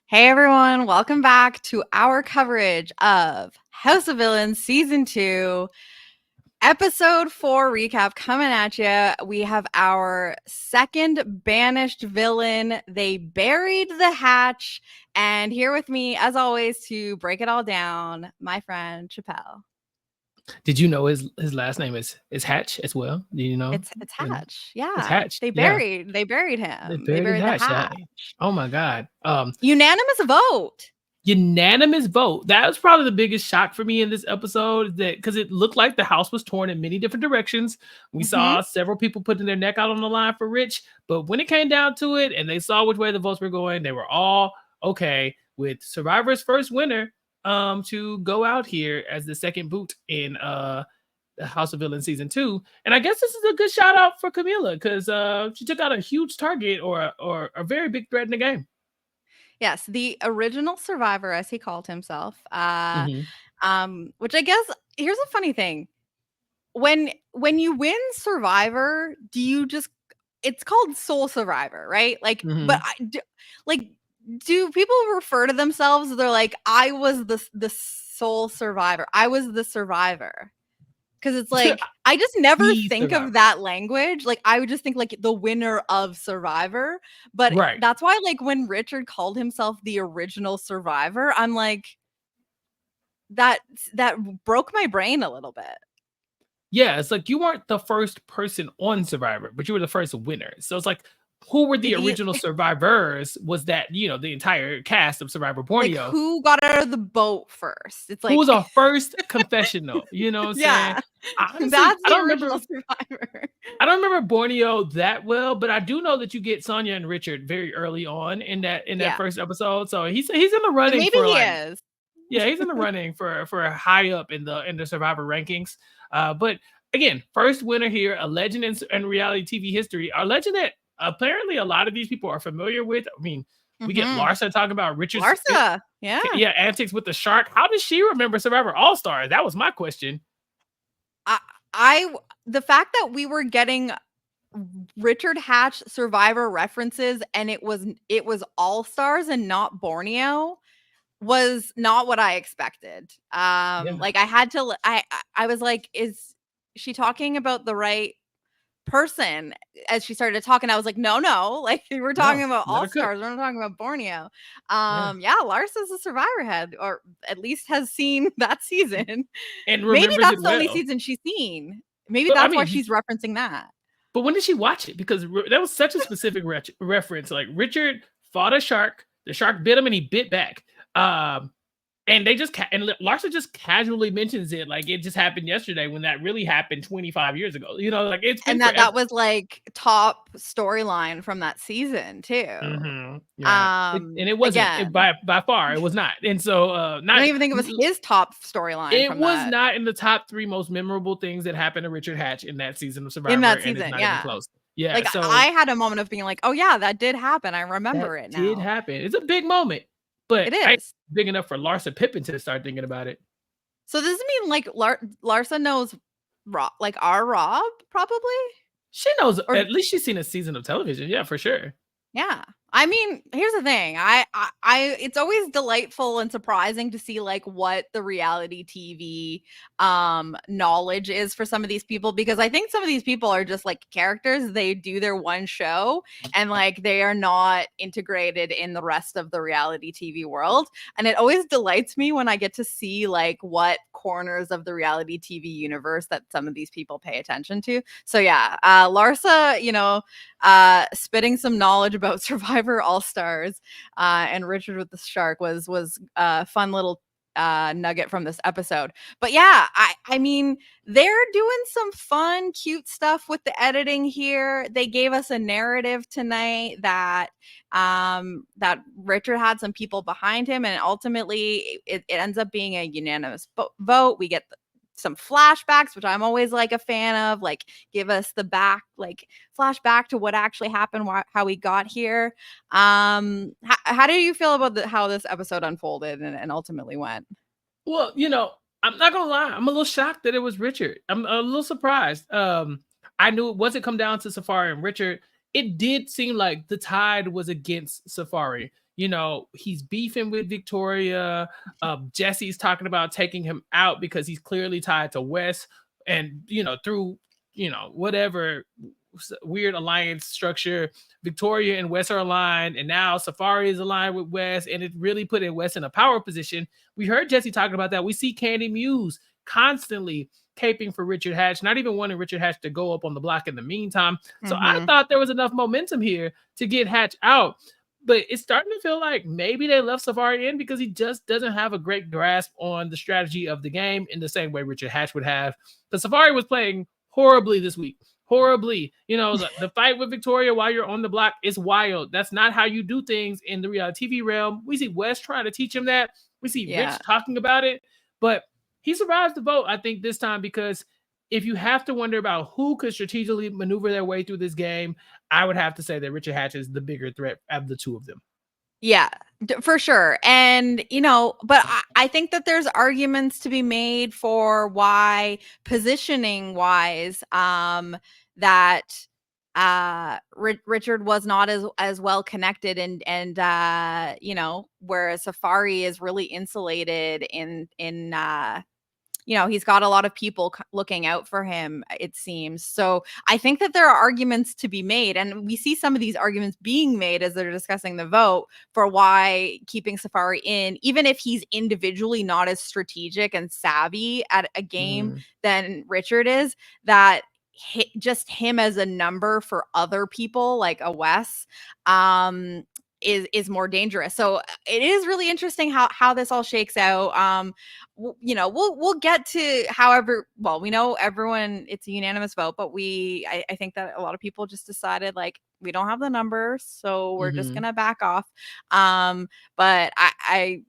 Hey everyone, welcome back to our coverage of House of Villains Season 2, Episode 4 recap coming at you. We have our second banished villain. They buried the hatch. And here with me, as always, to break it all down, my friend Chappell. Did you know his last name is Hatch as well? Do you know? It's Hatch. Yeah. It's Hatch. They Yeah, buried they him. They buried his buried the Hatch. hatch. Oh my God. Unanimous vote. Unanimous vote. That was probably the biggest shock for me in this episode, that because it looked like the house was torn in many different directions. We saw several people putting their neck out on the line for Rich, but when it came down to it and they saw which way the votes were going, they were all okay with Survivor's first winner to go out here as the second boot in the House of Villains season 2. And I guess this is a good shout out for Camila because she took out a huge target or a very big threat in the game. Yes, the original survivor, as he called himself. Which I guess, here's a funny thing. When you win Survivor, do you just, it's called Sole Survivor, right? Like, but do people refer to themselves? They're like, I was the sole survivor. I was the survivor. Because it's like, I just never think of that language. Like, I would just think like the winner of Survivor. But that's why, like, when Richard called himself the original survivor, I'm like, that broke my brain a little bit. Yeah, it's like you weren't the first person on Survivor, but you were the first winner. So it's like, who were the original survivors? Was that, the entire cast of Survivor Borneo? Like, who got out of the boat first? It's like, who was our first confessional? You know what I'm saying? Honestly, that's the original survivor. I don't remember Borneo that well, but I do know that you get Sonia and Richard very early on in that first episode. So he's in the running. Maybe he is. Yeah, he's in the running for a high up in the Survivor rankings. But again, first winner here, a legend in reality TV history, a legend that apparently a lot of these people are familiar with. I mean, we get Larsa talking about Richard's antics with the shark. How does she remember Survivor All-Stars? That was my question. The fact that we were getting Richard Hatch Survivor references and it was All-Stars and not Borneo was not what I expected. Like, I had to, I was like, is she talking about the right person? As she started talking, I was like, no, like, we're talking about All-Stars, we're not talking about Borneo. Larsa's a Survivor head, or at least has seen that season, and maybe that's the only season she's seen. Maybe that's why she's referencing that. But when did she watch it? Because that was such a specific reference. Like, Richard fought a shark, the shark bit him and he bit back. And they just and Larsa just casually mentions it like it just happened yesterday, when that really happened 25 years ago. Like, it's been, and that was like top storyline from that season too. And it wasn't by far. It was not. And so I don't even think it was his top storyline. It was not in the top 3 most memorable things that happened to Richard Hatch in that season of Survivor. In that season, and it's not even close. Yeah, like, so I had a moment of being like, oh yeah, that did happen. I remember it now. It did happen. It's a big moment. But it is big enough for Larsa Pippen to start thinking about it. So does it mean like Larsa knows like our Rob? Probably. She knows, or at least she's seen a season of television. Yeah, for sure. Yeah. I mean, here's the thing. I it's always delightful and surprising to see like what the reality TV knowledge is for some of these people, because I think some of these people are just like characters. They do their one show and like they are not integrated in the rest of the reality TV world. And it always delights me when I get to see like what corners of the reality TV universe that some of these people pay attention to. So yeah, Larsa, spitting some knowledge about Survivor All-Stars and Richard with the shark was a fun little nugget from this episode. But yeah, I mean, they're doing some fun, cute stuff with the editing here. They gave us a narrative tonight that Richard had some people behind him, and ultimately it ends up being a unanimous vote. We get some flashbacks, which I'm always like a fan of, like give us the flashback to what actually happened, how we got here. How do you feel about how this episode unfolded and ultimately went? Well, I'm not gonna lie, I'm a little shocked that it was Richard. I'm a little surprised. I knew it wasn't come down to Safari and Richard. It did seem like the tide was against Safari. he's beefing with Victoria. Jesse's talking about taking him out because he's clearly tied to Wes, and through whatever weird alliance structure, Victoria and Wes are aligned, and now Safari is aligned with Wes, and it really put in Wes in a power position. We heard Jesse talking about that. We see Candy Muse constantly caping for Richard Hatch, not even wanting Richard Hatch to go up on the block in the meantime. So I thought there was enough momentum here to get Hatch out. But it's starting to feel like maybe they left Safari in because he just doesn't have a great grasp on the strategy of the game in the same way Richard Hatch would have. But Safari was playing horribly this week. Horribly. The fight with Victoria while you're on the block is wild. That's not how you do things in the reality TV realm. We see Wes trying to teach him that. We see Rich talking about it. But he survives the vote, I think, this time, because if you have to wonder about who could strategically maneuver their way through this game, I would have to say that Richard Hatch is the bigger threat of the two of them. Yeah, for sure. And, but I think that there's arguments to be made for why positioning wise, that Richard was not as well connected, and whereas Safari is really insulated in he's got a lot of people looking out for him, it seems. So I think that there are arguments to be made, and we see some of these arguments being made as they're discussing the vote for why keeping Safari in, even if he's individually not as strategic and savvy at a game than Richard is, that just him as a number for other people like a Wes is more dangerous. So it is really interesting how this all shakes out. We'll get to we know everyone, it's a unanimous vote, but I think that a lot of people just decided like we don't have the numbers, so we're just gonna back off. But I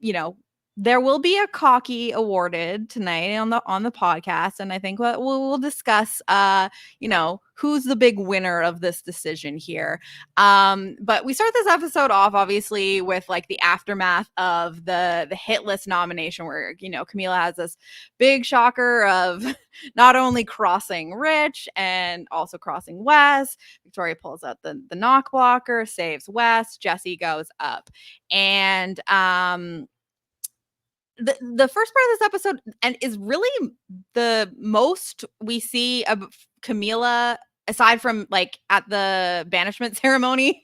there will be a cocky awarded tonight on the podcast, and I think we'll discuss who's the big winner of this decision here. But we start this episode off obviously with like the aftermath of the hit list nomination, where Camila has this big shocker of not only crossing Rich and also crossing Wes. Victoria pulls out the knock blocker, saves Wes. Jesse goes up, and the first part of this episode and is really the most we see of Camila, aside from like at the banishment ceremony,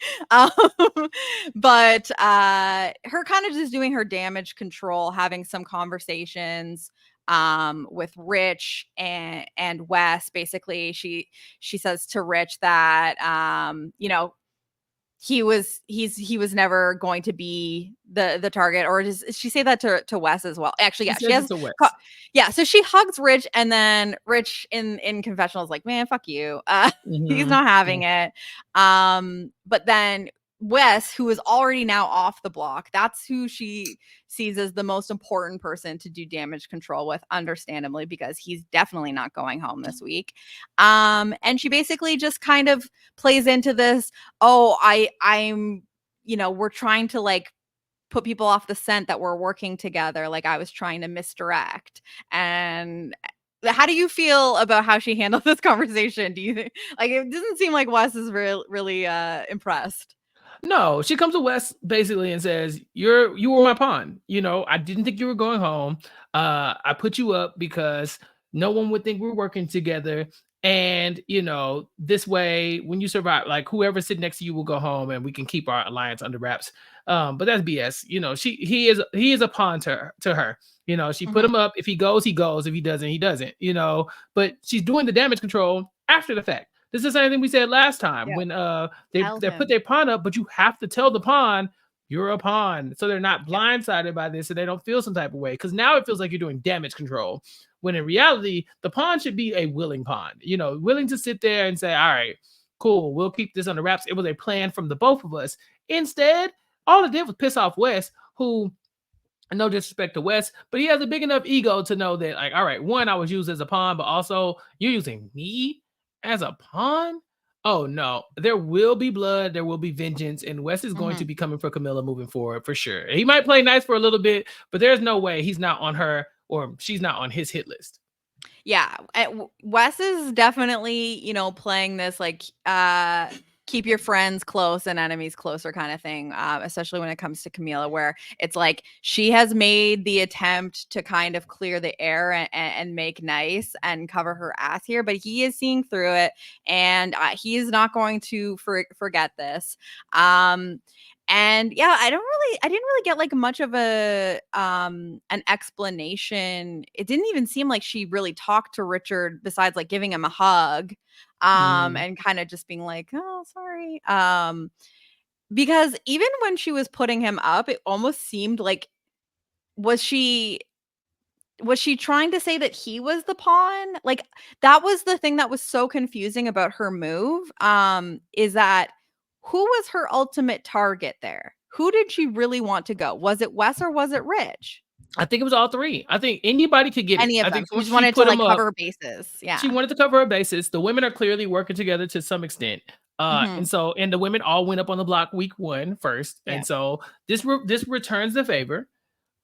but her kind of just doing her damage control, having some conversations with Rich and Wes. Basically, she says to Rich that he was never going to be the target, or does she say that to Wes as well? Actually, yeah, she has so she hugs Rich, and then Rich in confessional is like, man, fuck you. He's not having it. But then Wes, who is already now off the block, that's who she sees as the most important person to do damage control with, understandably, because he's definitely not going home this week. And she basically just kind of plays into this, I'm we're trying to like put people off the scent that we're working together, like I was trying to misdirect. And how do you feel about how she handled this conversation? Do you think, like, it doesn't seem like Wes is really impressed? No, she comes to Wes basically and says, you were my pawn. I didn't think you were going home. I put you up because no one would think we're working together. And, this way, when you survive, like whoever's sitting next to you will go home and we can keep our alliance under wraps. But that's BS. He is a pawn to her. She put him up. If he goes, he goes. If he doesn't, he doesn't. But she's doing the damage control after the fact. This is the same thing we said last time when they put their pawn up, but you have to tell the pawn you're a pawn, so they're not blindsided by this and they don't feel some type of way. Because now it feels like you're doing damage control, when in reality the pawn should be a willing pawn, willing to sit there and say, all right, cool, we'll keep this under wraps. It was a plan from the both of us. Instead, all it did was piss off Wes, who, no disrespect to Wes, but he has a big enough ego to know that, like, all right, one, I was used as a pawn, but also you're using me as a pawn? Oh no, there will be blood, there will be vengeance, and Wes is going to be coming for Camila moving forward for sure. He might play nice for a little bit, but there's no way he's not on her or she's not on his hit list. Yeah, Wes is definitely, playing this like keep your friends close and enemies closer kind of thing, especially when it comes to Camila, where it's like she has made the attempt to kind of clear the air and make nice and cover her ass here, but he is seeing through it, and he is not going to forget this. And yeah, I didn't really get like much of a an explanation. It didn't even seem like she really talked to Richard besides like giving him a hug, Mhm. and kind of just being like, "Oh, sorry." Because even when she was putting him up, it almost seemed like was she was she trying to say that he was the pawn? Like, that was the thing that was so confusing about her move, is that who was her ultimate target there? Who did she really want to go? Was it Wes or was it Rich? I think it was all 3. I think anybody could get it. Any of I them. think She once just she wanted to, put like, them up, cover bases. she Yeah. wanted to cover her bases. The women are clearly working together to some extent. Mhm. And the women all went up on the block week 1 first. Yeah. And so this returns the favor.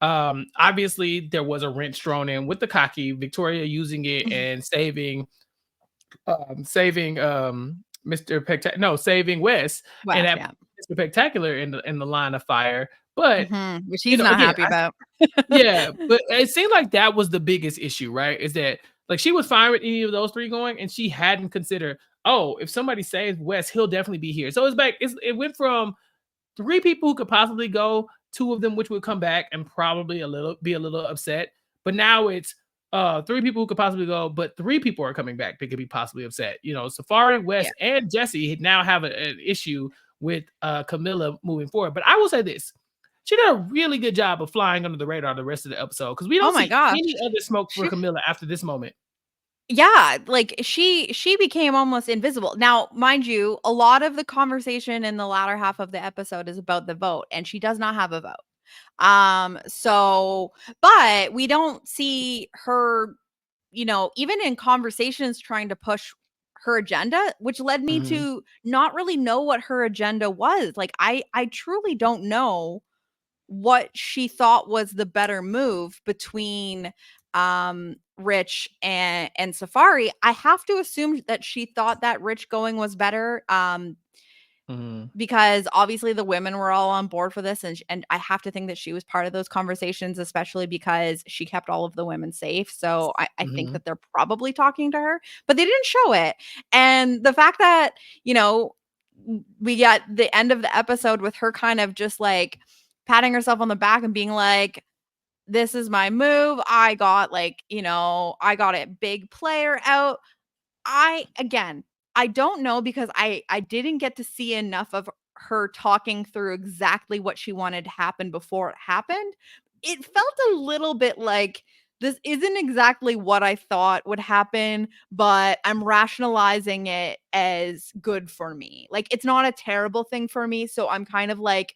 Obviously there was a wrench thrown in with the cocky, Victoria using it and saving Wes, and Wes, that yeah. Mr. Spectacular in the line of fire. But Mhm. Which he's not again, happy about. yeah, but it seemed like that was the biggest issue, right? Is that like she was fine with any of those 3 going, and she hadn't considered, oh, if somebody saves Wes, he'll definitely be here. So it went from 3 people who could possibly go, 2 of them which would come back and probably be a little upset. But now it's 3 people who could possibly go, but 3 people are coming back that could be possibly upset. Safari, Yeah. Wes, and Jesse now have an issue with Camilla moving forward. But I will say this. She did a really good job of flying under the radar the rest of the episode because we Oh don't my see gosh. any other smoke for She Camilla after this moment. Yeah, like she became almost invisible. Now, mind you, a lot of the conversation in the latter half of the episode is about the vote, and she does not have a vote. So but we don't see her, even in conversations trying to push her agenda, which led me Mhm, to not really know what her agenda was. Like I truly don't know what she thought was the better move between Rich and Safari. I have to assume that she thought that Rich going was better, mhm, because obviously the women were all on board for this, and I have to think that she was part of those conversations, especially because she kept all of the women safe. So I think mhm, that they're probably talking to her, but they didn't show it. And the fact that, we got the end of the episode with her kind of just like patting herself on the back and being like, this is my move. I got like, I got a big player out. Again, I don't know because I didn't get to see enough of her talking through exactly what she wanted to happen before it happened. It felt a little bit like this isn't exactly what I thought would happen, but I'm rationalizing it as good for me. Like it's not a terrible thing for me, so I'm kind of like,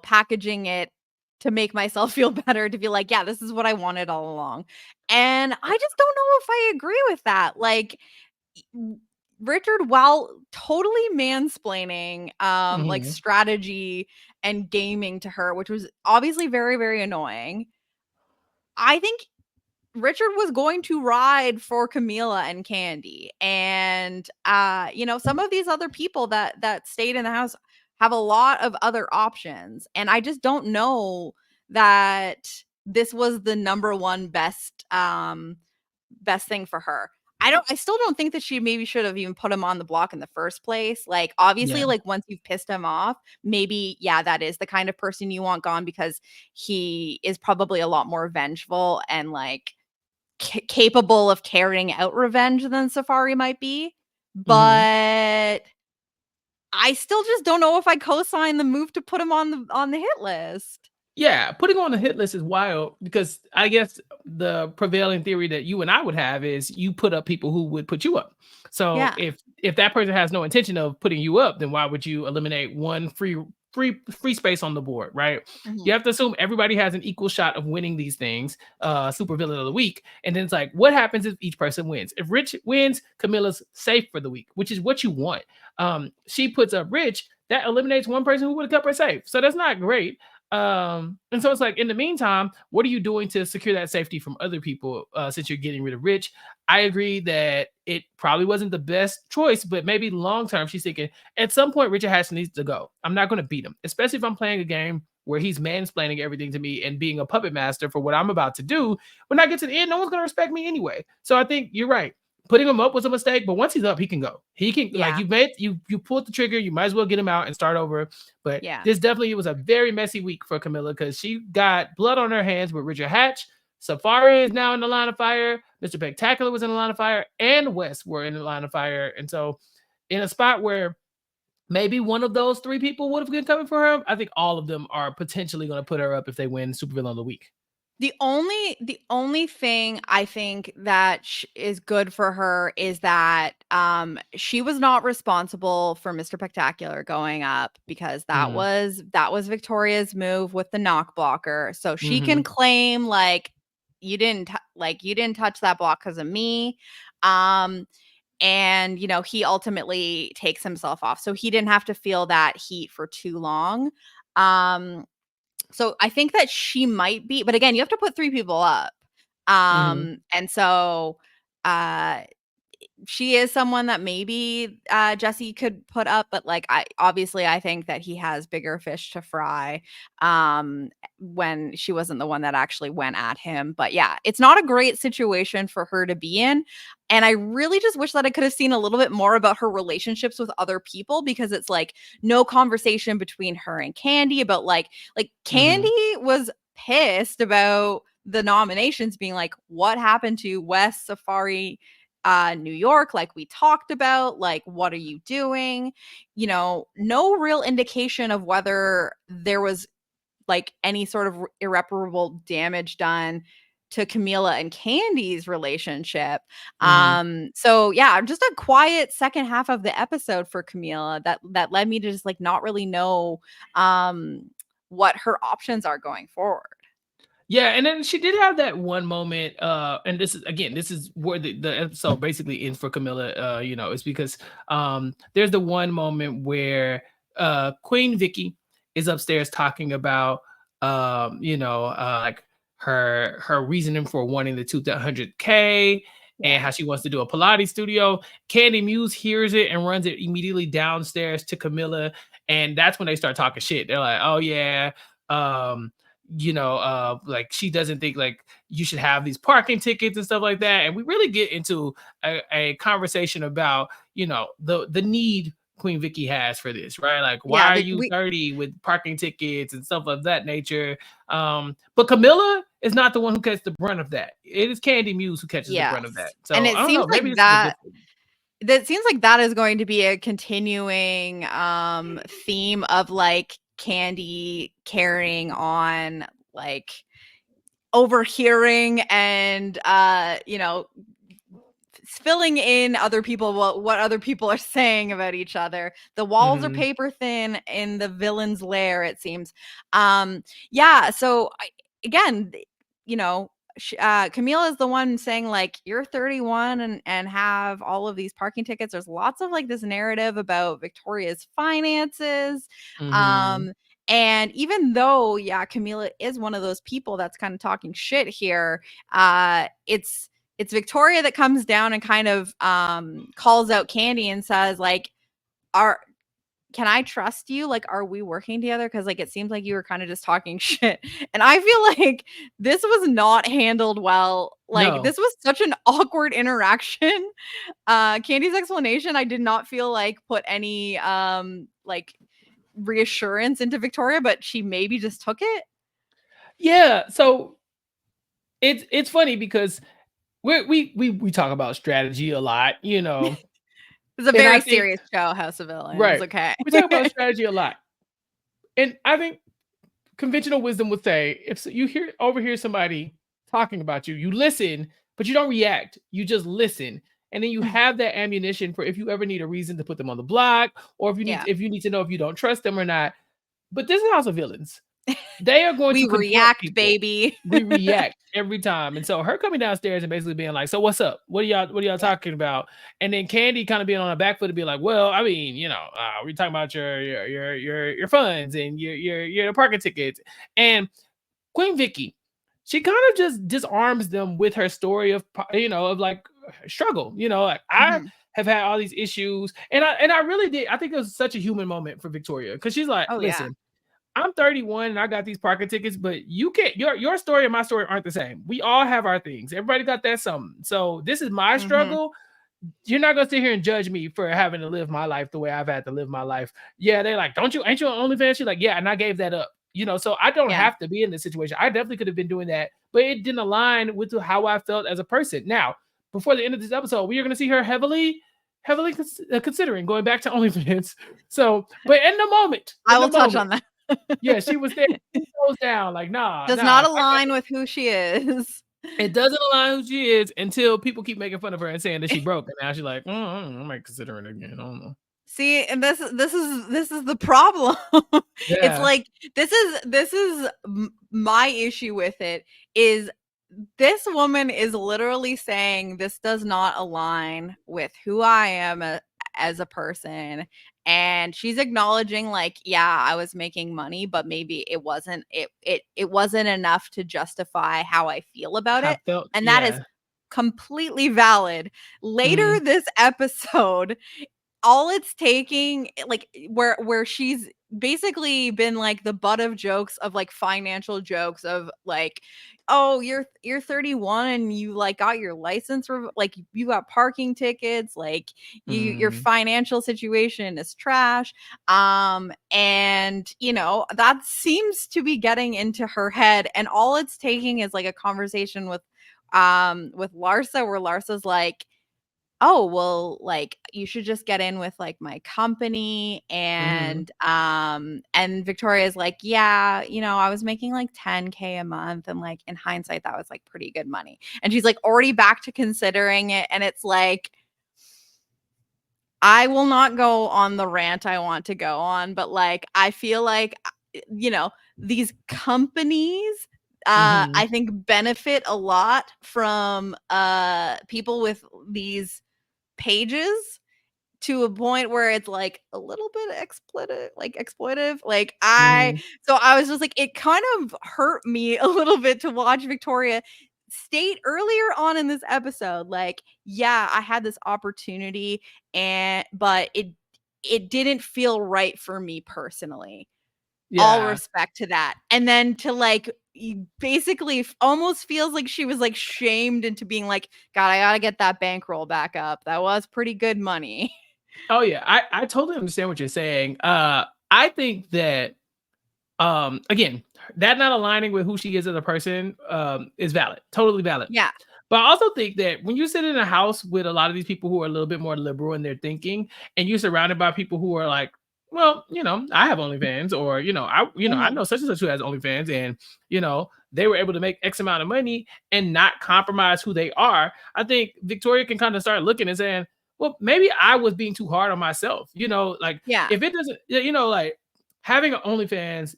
packaging it to make myself feel better, to be like, yeah, this is what I wanted all along. And I just don't know if I agree with that. Like Richard, while totally mansplaining like mhm. strategy and gaming to her, which was obviously very, very annoying, I think Richard was going to ride for Camila and Candy. And some of these other people that stayed in the house have a lot of other options. And I just don't know that this was the number one best thing for her. I still don't think that she maybe should have even put him on the block in the first place. Like Yeah. obviously like once you've pissed him off, maybe yeah, that is the kind of person you want gone because he is probably a lot more vengeful and like capable of carrying out revenge than Safari might be. Mhm. But I still just don't know if I co-sign the move to put him on the hit list. Yeah, putting on the hit list is wild because I guess the prevailing theory that you and I would have is you put up people who would put you up. So Yeah. if that person has no intention of putting you up, then why would you eliminate one free space on the board, right? You Mhm. have to assume everybody has an equal shot of winning these things, super villain of the week. And then it's like, what happens if each person wins? If Rich wins, Camilla's safe for the week, which is what you want. She puts up Rich, that eliminates one person who would have kept her safe. So that's not great. And so it's like, in the meantime, what are you doing to secure that safety from other people, since you're getting rid of Rich? I agree that it probably wasn't the best choice, but maybe long term, she's thinking at some point Richard Hatch needs to go. I'm not going to beat him, especially if I'm playing a game where he's mansplaining everything to me and being a puppet master for what I'm about to do. When I get to the end, no one's going to respect me anyway. So I think you're right. Putting him up was a mistake, but once he's up, he can go. He can, like, Yeah. you pulled the trigger, you might as well get him out and start over. But Yeah. this definitely was a very messy week for Camilla, because she got blood on her hands with Richard Hatch. Safari is now in the line of fire. Mr. Spectacular was in the line of fire, and Wes were in the line of fire. And so, in a spot where maybe one of those three people would have been coming for her, I think all of them are potentially going to put her up if they win Supervillain of the Week. The only thing I think that is good for her is that she was not responsible for Mr. Spectacular going up, because that Mm. was Victoria's move with the knock blocker. So she can Mhm. claim like you didn't touch that block because of me. Um and he ultimately takes himself off. So he didn't have to feel that heat for too long. Um so I think that she might be, but again, you have to put 3 people up. Mhm. And so, uh, she is someone that maybe, Jesse could put up, but, like, I think that he has bigger fish to fry, when she wasn't the one that actually went at him. But yeah, it's not a great situation for her to be in, and I really just wish that I could have seen a little bit more about her relationships with other people, because it's, like, no conversation between her and Candy about, like, Mhm. Candy was pissed about the nominations being like, "What happened to West Safari, New York, like we talked about, like, what are you doing?" No real indication of whether there was like any sort of irreparable damage done to Camila and Candy's relationship. Mhm. So yeah, just a quiet second half of the episode for Camila that led me to just like not really know what her options are going forward. Yeah, and then she did have that one moment, and this is where the episode basically ends for Camilla. It's because there's the one moment where Queen Vicky is upstairs talking about like her reasoning for wanting the 200K, and Yeah. how she wants to do a Pilates studio. Candy Muse hears it and runs it immediately downstairs to Camilla, and that's when they start talking shit. They're like, "Oh yeah, um, like she doesn't think like you should have these parking tickets and stuff like that." And we really get into a conversation about the need Queen Vicky has for this, right? Like, why Yeah, are the, you we 30 with parking tickets and stuff of that nature? But Camilla is not the one who catches the brunt of that. It is Candy Muse who catches the brunt of that. yes. And So it I don't seems know. like Maybe this is a good thing. that seems like that is going to be a continuing theme of like Candy carrying on, like overhearing and filling in other people what other people are saying about each other. The walls are Mhm. paper thin in the villain's lair, it seems. Yeah, so again, you know, Camila is the one saying like you're 31 and have all of these parking tickets. There's lots of like this narrative about Victoria's finances. Mhm. Um and even though, yeah, Camila is one of those people that's kind of talking shit here, it's Victoria that comes down and kind of calls out Candy and says like, "Are can I trust you? Like, are we working together? Because like it seems like you were kind of just talking shit." And I feel like this was not handled well. Like No. this was such an awkward interaction. Candy's explanation, I did not feel like put any like reassurance into Victoria, but she maybe just took it. Yeah. So it's funny because we talk about strategy a lot, It's a and I very think, serious show, House of Villains. right, Okay. we talk about strategy a lot, and I think conventional wisdom would say if you overhear somebody talking about you, you listen, but you don't react. You just listen, and then you have that ammunition for if you ever need a reason to put them on the block, or if you need Yeah. if you need to know if you don't trust them or not. But this is House of Villains. They are going We to confront react, people. baby. We react every time. And so her coming downstairs and basically being like, "So what's up? What are y'all Yeah. talking about?" And then Candy kind of being on her back foot to be like, "Well, I mean, we're talking about your funds and your parking tickets." And Queen Vicky, she kind of just disarms them with her story of of like struggle. Like I Mhm. have had all these issues, and I really did. I think it was such a human moment for Victoria because she's like, Oh, yeah. "Listen, I'm 31 and I got these parking tickets, but you can't. Your story and my story aren't the same. We all have our things. Everybody got that something. So this is my Mhm. struggle. You're not gonna sit here and judge me for having to live my life the way I've had to live my life. Yeah, they're like, don't you ain't you on OnlyFans? She's like, yeah, and I gave that up. So I don't Yeah. have to be in this situation. I definitely could have been doing that, but it didn't align with how I felt as a person. Now, before the end of this episode, we are gonna see her heavily considering going back to OnlyFans. So, but I in the will touch moment, on that. yeah, she was there. She goes down like, nah, Does not nah. I got align with who she is. it doesn't align who she is until people keep making fun of her and saying that she broke. And now she's like, I might consider it again. I don't know. See, and this is the problem. It's Yeah. like this is my issue with it is this woman is literally saying this does not align with who I am as a person, and she's acknowledging like, yeah, I was making money, but maybe it wasn't enough to justify how I feel about I it, felt, and that is yeah. completely valid. Mhm. Later this episode, all it's taking like where she's basically been like the butt of jokes of like financial jokes of like, oh, you're 31 and you like got your license like you got parking tickets, like your Mhm. financial situation is trash, and that seems to be getting into her head, and all it's taking is like a conversation with Larsa, where Larsa's like, oh, well, like you should just get in with like my company, Mhm. and Victoria's like, yeah, I was making like 10K a month, and like in hindsight that was like pretty good money. And she's like already back to considering it, and it's like, I will not go on the rant I want to go on, but like I feel like these companies Mhm. I think benefit a lot from people with these pages to a point where it's like a little bit exploitive. Like Mhm. I was just like, it kind of hurt me a little bit to watch Victoria state earlier on in this episode, like, yeah, I had this opportunity, but it didn't feel right for me personally. All Yeah. respect to that. And then to like basically almost feels like she was like shamed into being like, God, I gotta get that bankroll back up. That was pretty good money. Oh yeah. I totally understand what you're saying. I think that again, that not aligning with who she is as a person is valid. Totally valid. Yeah. But I also think that when you sit in a house with a lot of these people who are a little bit more liberal in their thinking, and you're surrounded by people who are like, well, I have OnlyFans, or I Mhm. know such and such who has OnlyFans, and they were able to make X amount of money and not compromise who they are. I think Victoria can kind of start looking and saying, well, maybe I was being too hard on myself. Like Yeah. if it doesn't, like having an OnlyFans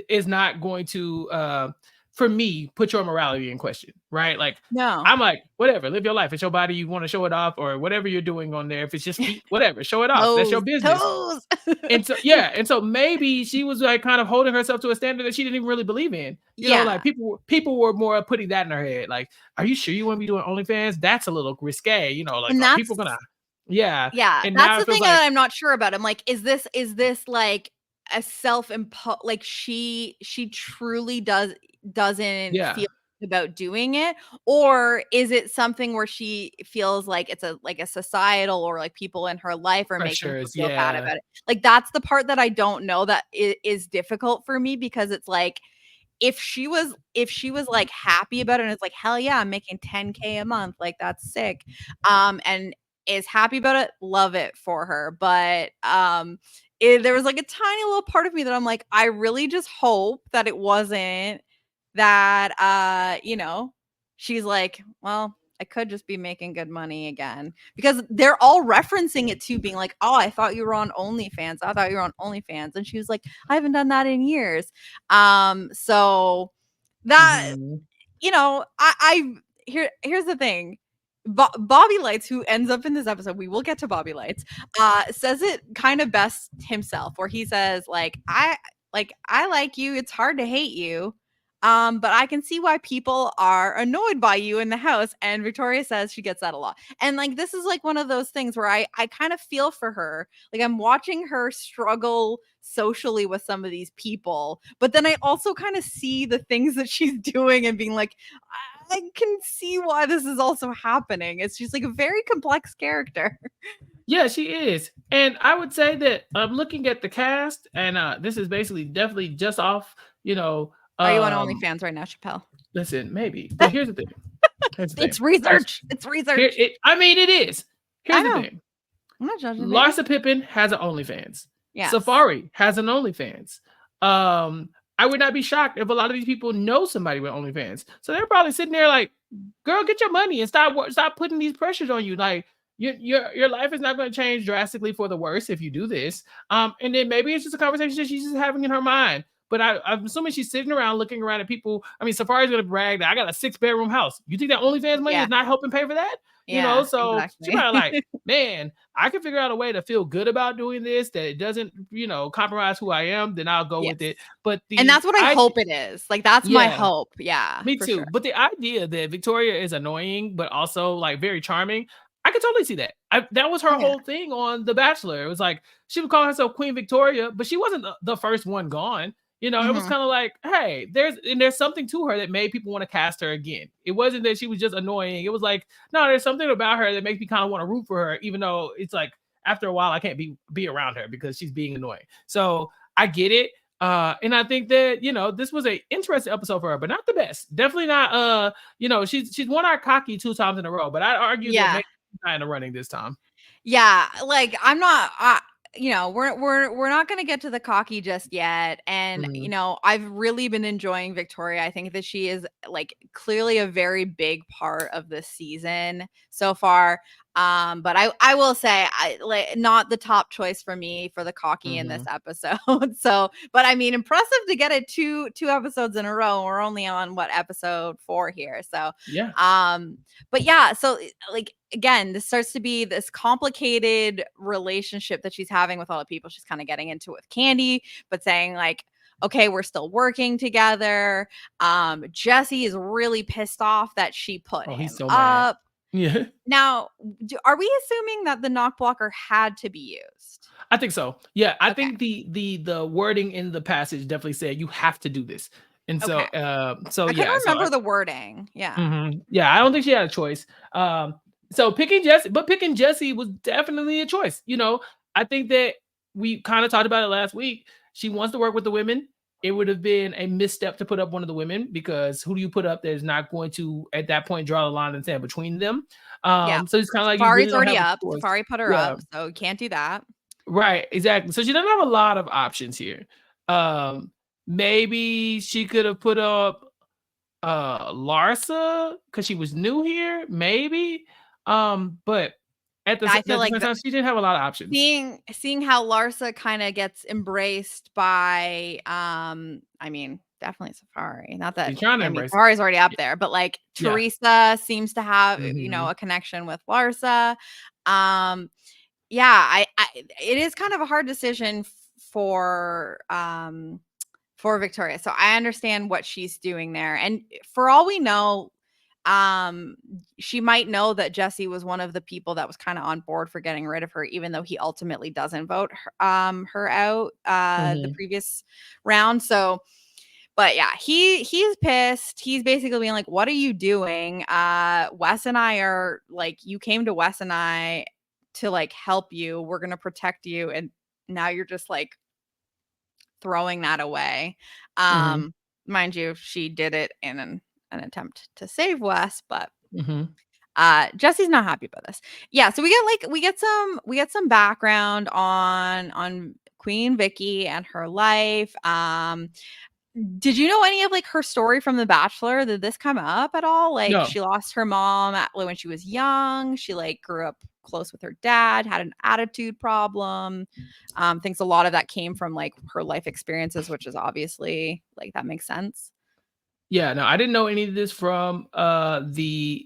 is not going to for me put your morality in question, right? Like No. I'm like, whatever, live your life. It's your body, you want to show it off, or whatever you're doing on there. If it's just feet, whatever, show it off. That's your Toes. business. Toes. And so yeah, and so maybe she was like kind of holding herself to a standard that she didn't even really believe in. Like Yeah. people were more putting that in her head. Like, are you sure you want to be doing OnlyFans? That's a little risque. Like And are people that's gonna yeah. yeah, And that's now the it feels thing like that I'm not sure about. I'm like, is this like a self-imposed, like she truly doesn't yeah, feel about doing it, or is it something where she feels like it's a societal, or like people in her life are making her pressures, feel bad yeah. about it. Like that's the part that I don't know, that is difficult for me, because it's like, if she was like happy about it and it's like, hell yeah, I'm making 10K a month, like that's sick, and is happy about it, love it for her. But there was like a tiny little part of me that I'm like, I really just hope that it wasn't that she's like, well, I could just be making good money again, because they're all referencing it to being like, oh, I thought you were on OnlyFans. I thought you were on OnlyFans. And she was like, I haven't done that in years. So that, Mhm. here's the thing. Bobby Lights, who ends up in this episode, we will get to Bobby Lights, says it kind of best himself, where he says, I like you. It's hard to hate you. But I can see why people are annoyed by you in the house. And Victoria says she gets that a lot. And like, this is like one of those things where I kind of feel for her. Like, I'm watching her struggle socially with some of these people, but then I also kind of see the things that she's doing and being like, I can see why this is also happening. It's just like a very complex character. Yeah, she is. And I would say that I'm looking at the cast, and this is basically definitely just off, Are you on OnlyFans right now, Chappell? listen, maybe. But here's the thing. Here's the thing. It's research. It's research. I mean, it is. I Here's the know. thing. I'm not judging, baby. Larsa Pippen has an OnlyFans. Yes. Safari has an OnlyFans. I would not be shocked if a lot of these people know somebody with OnlyFans. So they're probably sitting there like, girl, get your money and stop putting these pressures on you. Like, your life is not going to change drastically for the worse if you do this. And then maybe it's just a conversation that she's just having in her mind. But I'm assuming she's sitting around looking around at people. I mean, Safari's going to brag that I got a 6-bedroom house. You think that OnlyFans money is not helping pay for that? Yeah, So exactly. she probably like, man, I can figure out a way to feel good about doing this, that it doesn't, compromise who I am, then I'll go with it. But and that's what I hope it is. Like, that's my hope. Yeah. Me too. Sure. But the idea that Victoria is annoying, but also like very charming, I could totally see that. That was her whole thing on The Bachelor. It was like she would call herself Queen Victoria, but she wasn't the first one gone. It was kind of like, hey, there's something to her that made people want to cast her again. It wasn't that she was just annoying. It was like, no, there's something about her that makes me kind of want to root for her, even though it's like after a while I can't be around her because she's being annoying. So I get it. And I think that, this was an interesting episode for her, but not the best. Definitely not, she's won our cocky 2 times in a row, but I'd argue that maybe she's not in the running this time. Yeah, like, I'm not, we're not going to get to the cocky just yet. And, I've really been enjoying Victoria. I think that she is like clearly a very big part of the season so far. But I will say, not the top choice for me for the cocky in this episode. So, but I mean, impressive to get it two episodes in a row. We're only on episode 4 here. So, yeah. But yeah, so like, again, this starts to be this complicated relationship that she's having with all the people she's kind of getting into with Candy, but saying like, okay, we're still working together. Jesse is really pissed off that she put him so up. Mad. Yeah. Now, are we assuming that the knock blocker had to be used? I think so. Yeah, I think the wording in the passage definitely said you have to do this. And so, I couldn't remember the wording. Yeah. Yeah, I don't think she had a choice. So picking Jesse was definitely a choice. I think that we kind of talked about it last week. She wants to work with the women. It would have been a misstep to put up one of the women, because who do you put up that is not going to at that point draw the line and stand between them? So it's kind of like Safari's already up. Safari put her up, so you can't do that. Right, exactly. So she doesn't have a lot of options here. Maybe she could have put up Larsa because she was new here, maybe. But at the same time, she didn't have a lot of options. Seeing how Larsa kind of gets embraced by, I mean, definitely Safari. Not that Safari's already up there, but like Teresa seems to have a connection with Larsa. It is kind of a hard decision for Victoria. So I understand what she's doing there. And for all we know, she might know that Jesse was one of the people that was kind of on board for getting rid of her, even though he ultimately doesn't vote her out the previous round. So, but yeah, he's pissed. He's basically being like, what are you doing? Wes and I are like, you came to Wes and I to like help you. We're going to protect you. And now you're just like throwing that away. Mind you, she did it in an attempt to save Wes, but Jesse's not happy about this. Yeah, so we get some background on Queen Vicky and her life. Did you know any of like her story from The Bachelor? Did this come up at all? Like No. she lost her mom when she was young. She like grew up close with her dad, had an attitude problem. Thinks a lot of that came from like her life experiences, which is obviously like that makes sense. Yeah, no, I didn't know any of this from the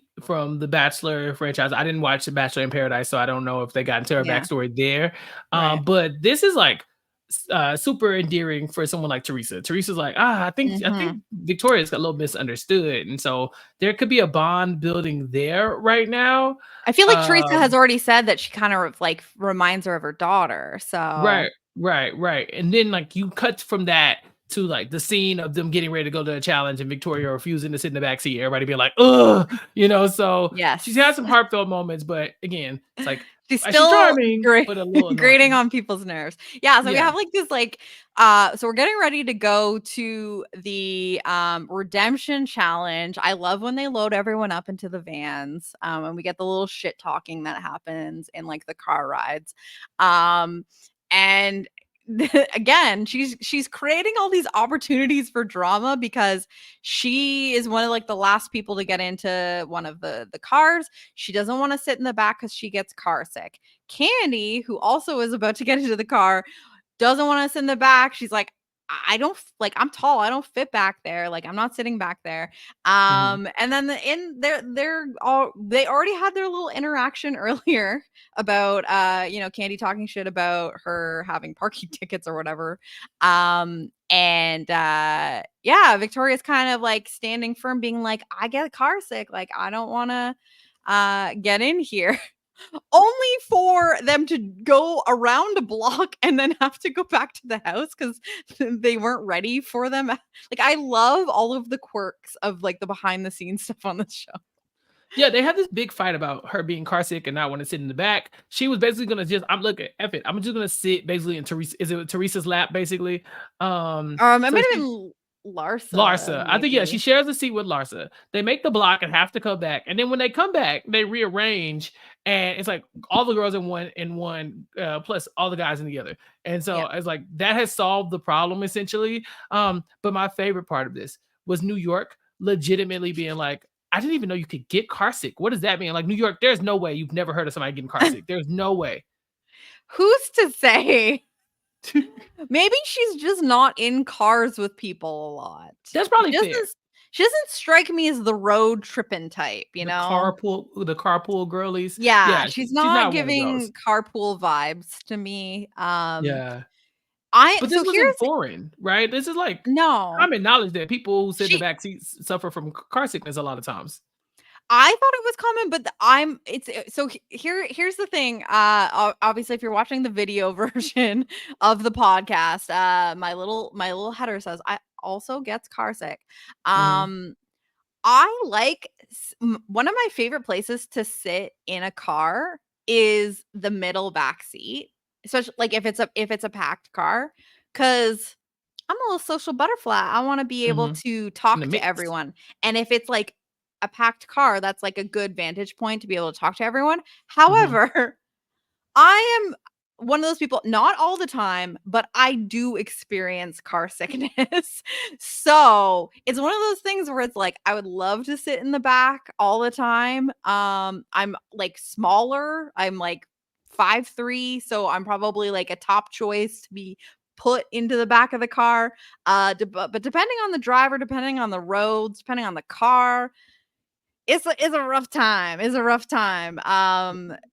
Bachelor franchise. I didn't watch The Bachelor in Paradise, so I don't know if they got into her Yeah, backstory there. right. But this is like super endearing for someone like Teresa. Teresa's like, I think Hmm. Victoria's got a little misunderstood, and so there could be a bond building there right now. I feel like Teresa has Um, already said that she kind of like reminds her of her daughter. So Right, right. And then like you cut from that to like the scene of them getting ready to go to a challenge and Victoria refusing to sit in the back seat. Everybody being like, ugh, so she's had yes, some heartfelt moments, but again, it's like she's she's still charming, but a little grating annoying. on people's nerves. Yeah, so we Yeah. have like this like so we're getting ready to go to the redemption challenge. I love when they load everyone up into the vans and we get the little shit talking that happens in like the car rides. And again, she's creating all these opportunities for drama because she is one of like the last people to get into one of the cars. She doesn't want to sit in the back because she gets car sick. Candy, who also is about to get into the car, doesn't want us in the back. She's like, I don't like I'm tall. I don't fit back there. Like I'm not sitting back there. Mhm. And then they already had their little interaction earlier about Candy talking shit about her having parking tickets or whatever. And yeah, Victoria's kind of like standing firm, being like, I get car sick. Like I don't want to get in here. Only for them to go around a block and then have to go back to the house because they weren't ready for them. Like, I love all of the quirks of like the behind the scenes stuff on this show. Yeah, they had this big fight about her being car sick and not want to sit in the back. She was basically gonna just, I'm looking, F it. I'm just gonna sit basically in Teresa. Is it Teresa's lap, basically? It So might have she been Larsa, Larsa. I think, yeah, she maybe. shares a seat with Larsa. They make the block and have to come back. And then when they come back, they rearrange and it's like all the girls in one, plus all the guys in the other. And so Yeah. it's like that has solved the problem essentially. But my favorite part of this was New York legitimately being like, I didn't even know you could get car sick. What does that mean? Like New York, there's no way you've never heard of somebody getting car sick. There's no way. Who's to say? Maybe she's just not in cars with people a lot. That's probably She fair. doesn't she doesn't strike me as the road tripping type, you The know? carpool girlies. Yeah, Yeah, she's she's not not one of those. giving carpool vibes to me. Yeah. I But this so wasn't here's foreign, right? This is like no. common knowledge that people who sit in the She back seats suffer from car sickness a lot of times. I thought it was common, but I'm it's so here's the thing. Obviously, if you're watching the video version of the podcast, my little header says I also gets car sick. Mhm, Um, I like one of my favorite places to sit in a car is the middle back seat, especially like if it's a packed car, because I'm a little social butterfly. I want to be able mhm. to In the talk to mix. everyone, and if it's like a packed car, that's like a good vantage point to be able to talk to everyone. Mhm, However, I am one of those people, not all the time, but I do experience car sickness. So, it's one of those things where it's like, I would love to sit in the back all the time. I'm, like, smaller. I'm, like, 5'3", so I'm probably, like, a top choice to be put into the back of the car. But depending on the driver, depending on the roads, depending on the car, it's a rough time. It's a rough time.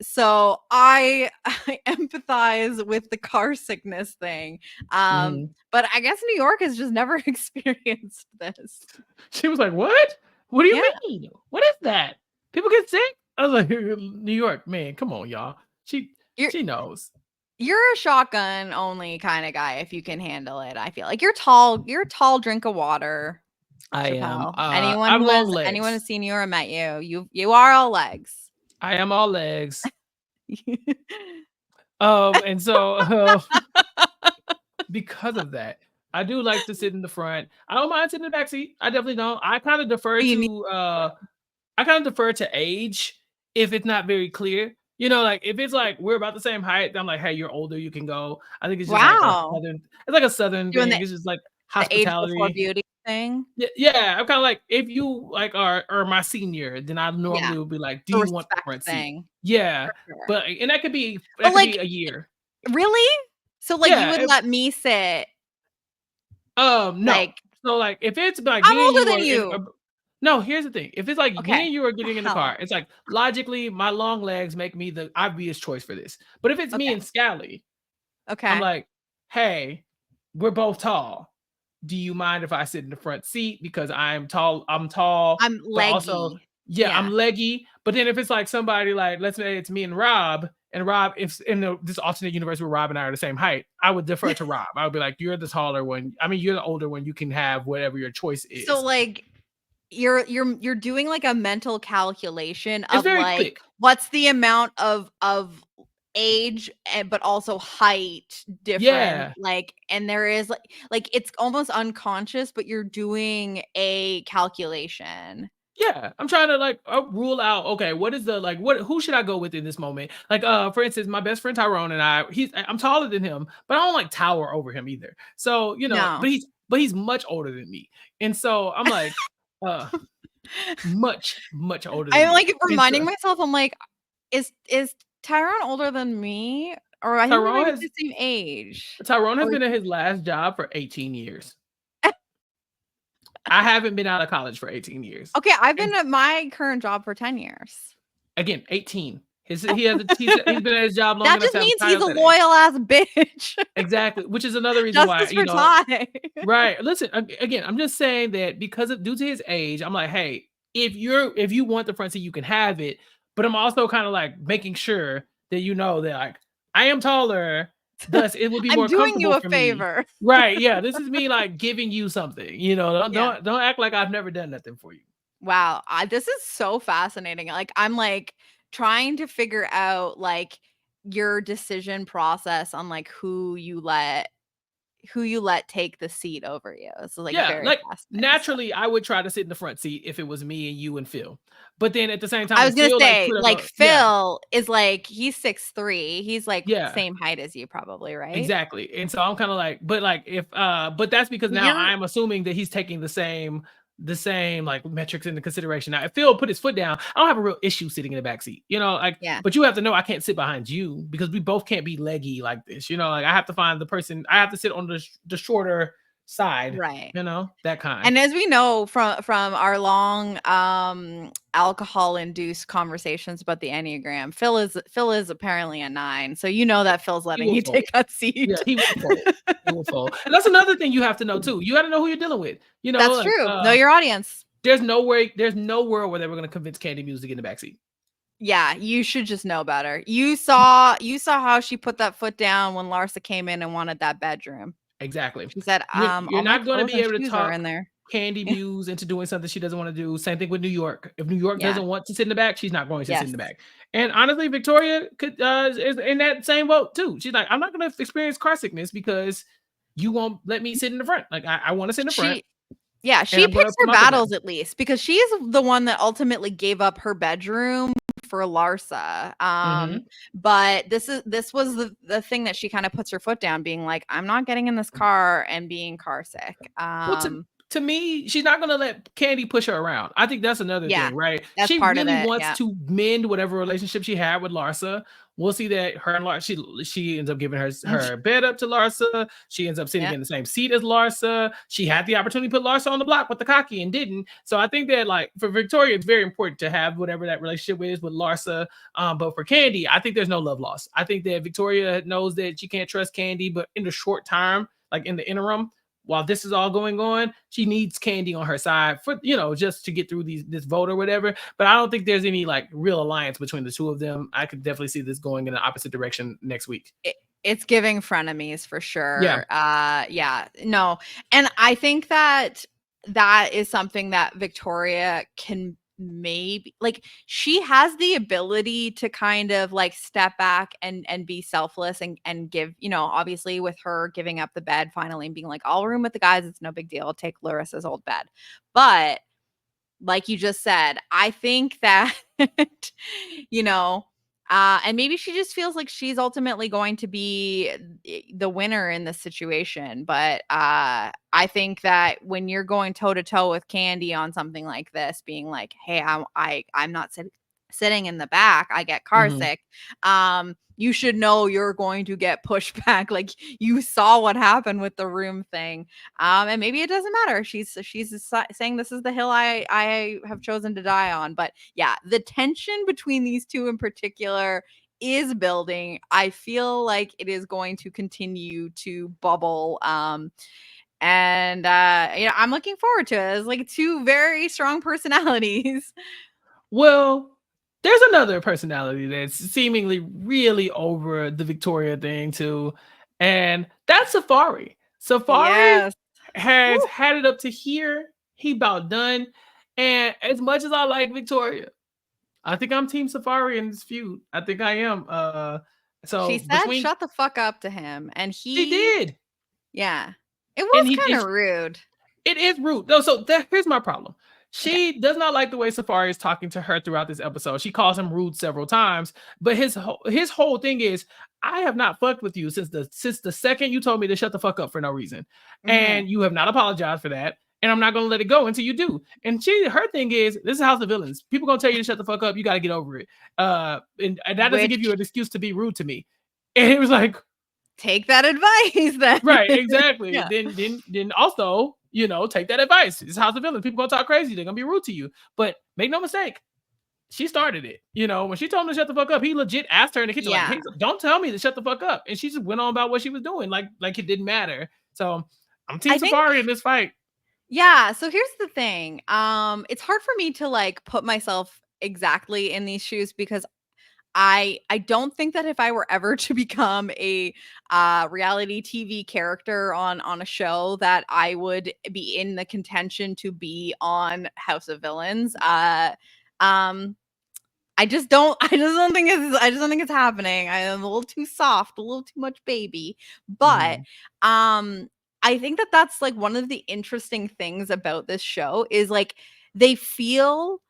So I I empathize with the car sickness thing. mhm. But I guess New York has just never experienced this. She was like, "What? What do you Yeah. mean? What is that? People get sick?" I was like, "New York, man, come on, y'all." She You're she knows. you're a shotgun only kind of guy if you can handle it. I feel like you're a tall drink of water, I am. Chappell. Anyone I have who long has legs. seen you or met you, you are all legs. I am all legs. And so, because of that, I do like to sit in the front. I don't mind sitting in the back seat. I definitely don't. You need I kind of defer to age if it's not very clear. Like if it's like we're about the same height, I'm like, hey, you're older, you can go. I think it's just like a wow. southern, it's like a southern Doing thing. the It's just like The age before hospitality. beauty thing. Yeah, I'm kind of like, if you like are my senior, then I Yeah, normally would be like, do the you want the respect front seat? thing, Yeah, for sure. but and that could be But, like, a year. really? So, like, you Yeah, would let me sit, no. like, So like if it's like I'm me and older you than are in you. no, here's the thing. If it's like me Okay. and you are The getting in the hell? car, it's like logically my long legs make me the obvious choice for this. But if it's me Okay, and Scally, I'm okay. like, hey, we're both tall. Do you mind if I sit in the front seat because I'm tall, I'm but also leggy. yeah, I'm Yeah. leggy. But then if it's like somebody like, let's say it's me and Rob, if in this alternate universe where Rob and I are the same height, I would defer to Rob. I would be like, you're the taller one. I mean, you're the older one. You can have whatever your choice So, is. like, you're doing, like, a mental calculation It's of, very like, quick. what's the amount of age, but also height difference, Yeah. like, and there is, like, it's almost unconscious, but you're doing a calculation. Yeah, I'm trying to like rule out. Okay, what is the like? What who should I go with in this moment? Like, for instance, my best friend Tyrone and I'm taller than him, but I don't like tower over him either. So No. but he's much older than me, and so I'm like, uh, much older than I'm, me. like, And so reminding myself, I'm like, "Is Tyrone older than me?" Or I think we Tyrone might be has the same age. Tyrone has Or been at his last job for 18 years. I haven't been out of college for 18 years. okay, I've And been at my current job for 10 years. again, 18. He's been at his job long That enough just to have a means he's child a that age. loyal ass bitch. Exactly, which is another reason why, Justice for Ty. right. Listen, again, I'm just saying that because of due to his age, I'm like, hey, if you want the front seat, you can have it. But I'm also kind of like making sure that you know that like I am taller, thus it would be I'm more doing you comfortable a for me. favor. Right. Yeah. This is me like giving you something. Yeah. Don't act like I've never done nothing for you. Wow, this is so fascinating. Like, I'm, like, trying to figure out, like, your decision process on, like, who you let take the seat over you. It's, like, Yeah, very like fascinating stuff. naturally, I would try to sit in the front seat if it was me and you and Phil. But then at the same I time, was gonna Phil like say, could have like, yeah, Phil is, like, he's 6'3". He's, like, yeah. same height as you probably, right? Exactly. And so I'm kind of like, but like if but that's because now You're I'm assuming that he's taking the same like metrics into consideration. Now, if Phil put his foot down, I don't have a real issue sitting in the back seat. Like, yeah, but you have to know I can't sit behind you because we both can't be leggy like this. Like I have to find the person, I have to sit on the shorter side, right. that kind. And as we know from our long, alcohol induced conversations about the Enneagram, Phil is apparently a 9, so you know that Phil's He letting will you fold. take that Yeah, seat. he will fold. He will fold. And that's another thing you have to know too. You got to know who you're dealing with. That's Like true. Know your audience. there's no world where they were going to convince Candy Muse to get in the backseat. Yeah, you should just know better. You saw how she put that foot down when Larsa came in and wanted that bedroom. Exactly. She said, You're "All my not going to clothes be and able to shoes are talk in there." Candy Muse into doing something she doesn't want to do. Same thing with New York. If New York Yeah. doesn't want to sit in the back, she's not going to sit in Yes. the back. And honestly, Victoria could is in that same boat too. She's like, I'm not going to experience car sickness because you won't let me sit in the front. Like I want to sit in the front, She Yeah, and she I'm going to picks put her my foot down. battles at least because she's the one that ultimately gave up her bedroom for Larsa. Hmm. But this was the thing that she kind of puts her foot down, being like, I'm not getting in this car and being car sick. Well, to me, she's not gonna let Candy push her around. I think that's another Yeah, thing, right? that's She part of really it. wants Yeah. to mend whatever relationship she had with Larsa. We'll see that her and Larsa, she ends up giving her bed up to Larsa. She ends up sitting Yeah. in the same seat as Larsa. She had the opportunity to put Larsa on the block with the cocky and didn't. So I think that like for Victoria, it's very important to have whatever that relationship is with Larsa. But for Candy, I think there's no love lost. I think that Victoria knows that she can't trust Candy, but in the short time, like in the interim, while this is all going on, she needs Candy on her side for just to get through this vote or whatever. But I don't think there's any like real alliance between the two of them. I could definitely see this going in the opposite direction next week. It's giving frenemies for Yeah, sure. Yeah, no, and I think that is something that Victoria can maybe like she has the ability to kind of like step back and be selfless and give, obviously with her giving up the bed finally and being like, I'll room with the guys, it's no big deal. I'll take Larissa's old bed. But like you just said, I think that you know And maybe she just feels like she's ultimately going to be the winner in this situation. But I think that when you're going toe to toe with Candy on something like this, being like, "Hey, I'm not sitting in the back. I get car Mhm. sick." You should know you're going to get pushed back. Like you saw what happened with the room thing. And maybe it doesn't matter. She's saying this is the hill I have chosen to die on. But yeah, the tension between these two in particular is building. I feel like it is going to continue to bubble. And I'm looking forward to it. It's like two very strong personalities. Well, there's another personality that's seemingly really over the Victoria thing too, and that's Safari. Safari Yes. has Woo. had it up to here. He about done. And as much as I like Victoria, I think I'm Team Safari in this feud. I think I am. She So said between shut the fuck up to him. And she did, yeah, it and was he kind and of rude. it is rude. No, so here's my problem. Okay. She does not like the way Safari is talking to her throughout this episode. She calls him rude several times, but his whole thing is, I have not fucked with you since the second you told me to shut the fuck up for no reason, Hmm. and you have not apologized for that. And I'm not gonna let it go until you do. And her thing is, this is House of Villains. People gonna tell you to shut the fuck up. You got to get over it. And that doesn't give you Which an excuse to be rude to me. And it was like, take that advice then. right, exactly. Yeah. Then also, take that advice. It's House of Villains. People gonna talk crazy. They're gonna be rude to you. But make no mistake, she started it. When she told him to shut the fuck up, he legit asked her in the kitchen, like, Yeah. "Hey, don't tell me to shut the fuck up." And she just went on about what she was doing, like it didn't matter. So I'm Team I think Safari in this fight. yeah, so here's the thing. It's hard for me to like put myself exactly in these shoes because I don't think that if I were ever to become a reality TV character on a show that I would be in the contention to be on House of Villains. Um I just don't think it's happening. I am a little too soft, a little too much baby. But Mhm. um I think that that's like one of the interesting things about this show is like they feel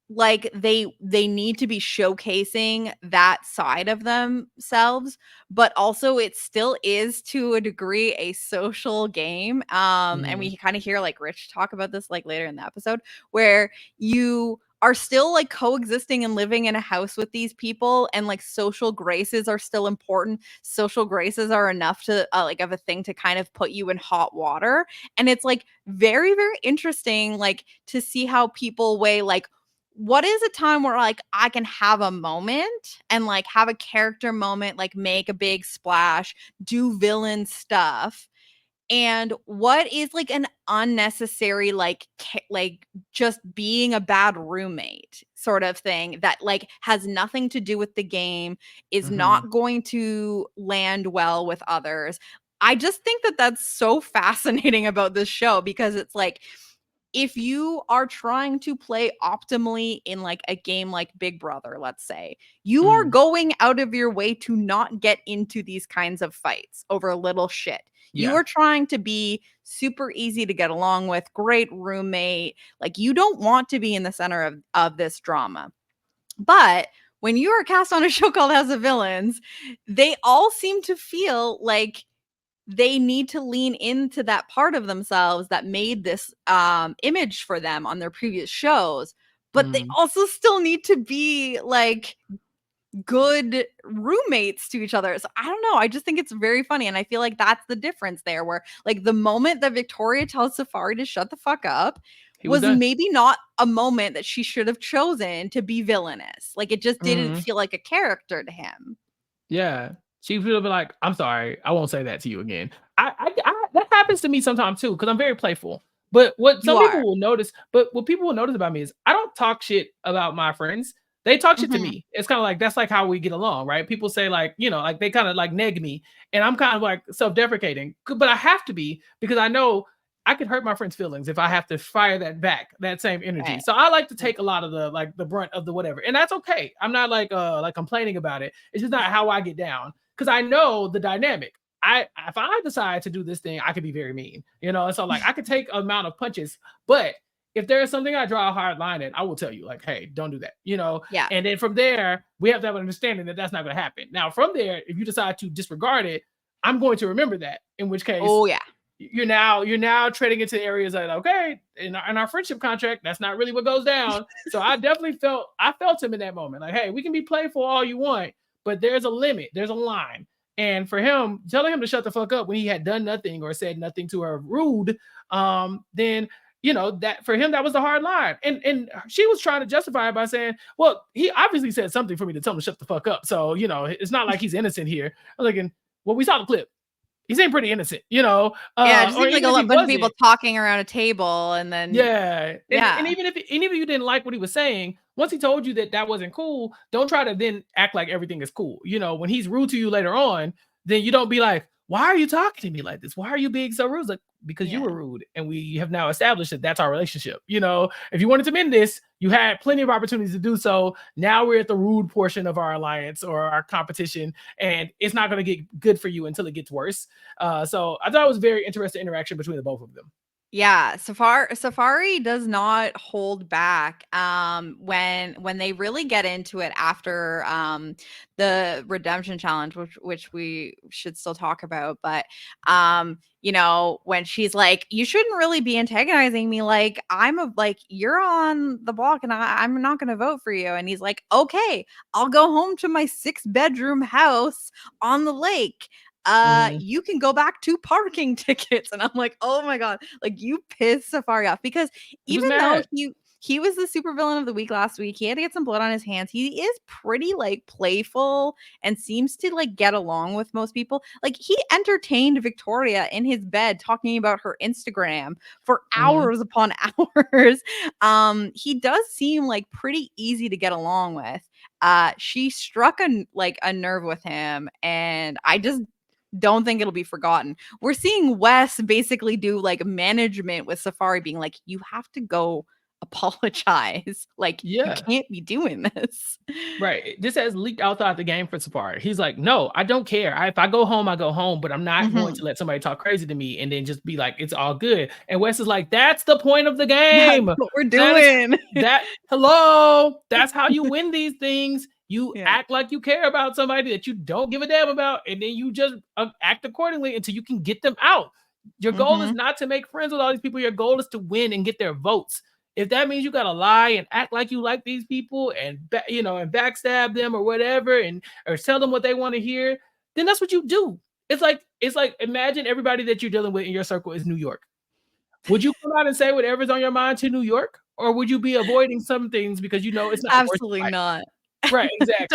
like they need to be showcasing that side of themselves, but also it still is to a degree a social game. And Mhm. we kind of hear like Rich talk about this like later in the episode where you are still like coexisting and living in a house with these people, and like social graces are still important. Social graces are enough to like of a thing to kind of put you in hot water. And it's like very very interesting like to see how people weigh like what is a time where like I can have a moment and like have a character moment, like make a big splash, do villain stuff, and what is like an unnecessary like like just being a bad roommate sort of thing that like has nothing to do with the game, is Mhm. not going to land well with others. I just think that that's so fascinating about this show because it's like if you are trying to play optimally in like a game like Big Brother, let's say, you are Mhm. going out of your way to not get into these kinds of fights over little shit. You Yeah. are trying to be super easy to get along with, great roommate. Like you don't want to be in the center of this drama. But when you are cast on a show called House of Villains, they all seem to feel like they need to lean into that part of themselves that made this image for them on their previous shows, but they Mhm. also still need to be like good roommates to each other. So I don't know, I just think it's very funny, and I feel like that's the difference there where like the moment that Victoria tells Safari to shut the fuck up He was was done. maybe not a moment that she should have chosen to be villainous. Like it just didn't Mhm. feel like a character to him. Yeah. She would be like, "I'm sorry, I won't say that to you again." That happens to me sometimes too because I'm very playful. But what You some people are. will notice, what people will notice about me is I don't talk shit about my friends. They talk shit to Mhm. me. It's kind of like that's like how we get along, right? People say like, like they kind of like neg me, and I'm kind of like self-deprecating, but I have to be because I know I could hurt my friend's feelings if I have to fire that back, that same energy. Right. So I like to Yeah. take a lot of the brunt of the whatever, and that's okay. I'm not like complaining about it. It's just not how I get down because I know the dynamic. If I decide to do this thing, I could be very mean, and so like I could take amount of punches, but if there is something I draw a hard line at, I will tell you, like, hey, don't do that, Yeah. And then from there, we have to have an understanding that that's not going to happen. Now, from there, if you decide to disregard it, I'm going to remember that. In which case, Oh yeah. you're now treading into areas that, okay, in our friendship contract, that's not really what goes down. So I felt him in that moment. Like, hey, we can be playful all you want, but there's a limit, there's a line. And for him, telling him to shut the fuck up when he had done nothing or said nothing to her rude, then that for him that was the hard line. And she was trying to justify it by saying, well, he obviously said something for me to tell him to shut the fuck up. So, it's not like he's innocent here. I'm thinking, well, we saw the clip. He seemed pretty innocent, Yeah, it just or seemed like even if a he bunch of people wasn't. talking around a table, and then Yeah. And yeah. even if you didn't like what he was saying, once he told you that that wasn't cool, don't try to then act like everything is cool. When he's rude to you later on, then you don't be like, why are you talking to me like this? Why are you being so rude? It's like, because you Yeah. were rude, and we have now established that that's our relationship. If you wanted to mend this, you had plenty of opportunities to do so. Now we're at the rude portion of our alliance or our competition, and it's not going to get good for you until it gets worse. So I thought it was very interesting interaction between the both of them. Yeah, Safari does not hold back when they really get into it after the redemption challenge, which we should still talk about. But when she's like, you shouldn't really be antagonizing me, like you're on the block and I'm not gonna vote for you. And he's like, okay, I'll go home to my 6-bedroom house on the lake. Mhm. You can go back to parking tickets. And I'm like, oh my god, like you pissed Safari off, because He was even though mad. he was the supervillain of the week last week, he had to get some blood on his hands. He is pretty like playful and seems to like get along with most people. Like he entertained Victoria in his bed talking about her Instagram for Mhm. hours upon hours. He does seem like pretty easy to get along with. She struck a nerve with him, and I just don't think it'll be forgotten. We're seeing Wes basically do like management with Safari, being like, you have to go apologize. Like, you Yeah. can't be doing this. Right. This has leaked outside the game for Safari. He's like, no, I don't care. If I go home, I go home, but I'm not going Mhm. to let somebody talk crazy to me and then just be like, it's all good. And Wes is like, that's the point of the That's game. what we're That is doing. hello. That's how you win these things. You Yeah. act like you care about somebody that you don't give a damn about, and then you just act accordingly until you can get them out. Your goal is Mhm. not to make friends with all these people. Your goal is to win and get their votes. If that means you gotta lie and act like you like these people and and backstab them or whatever, and or tell them what they want to hear, then that's what you do. It's like imagine everybody that you're dealing with in your circle is New York. Would you come out and say whatever's on your mind to New York, or would you be avoiding some things because it's not worth Absolutely your life? not. Right, exactly.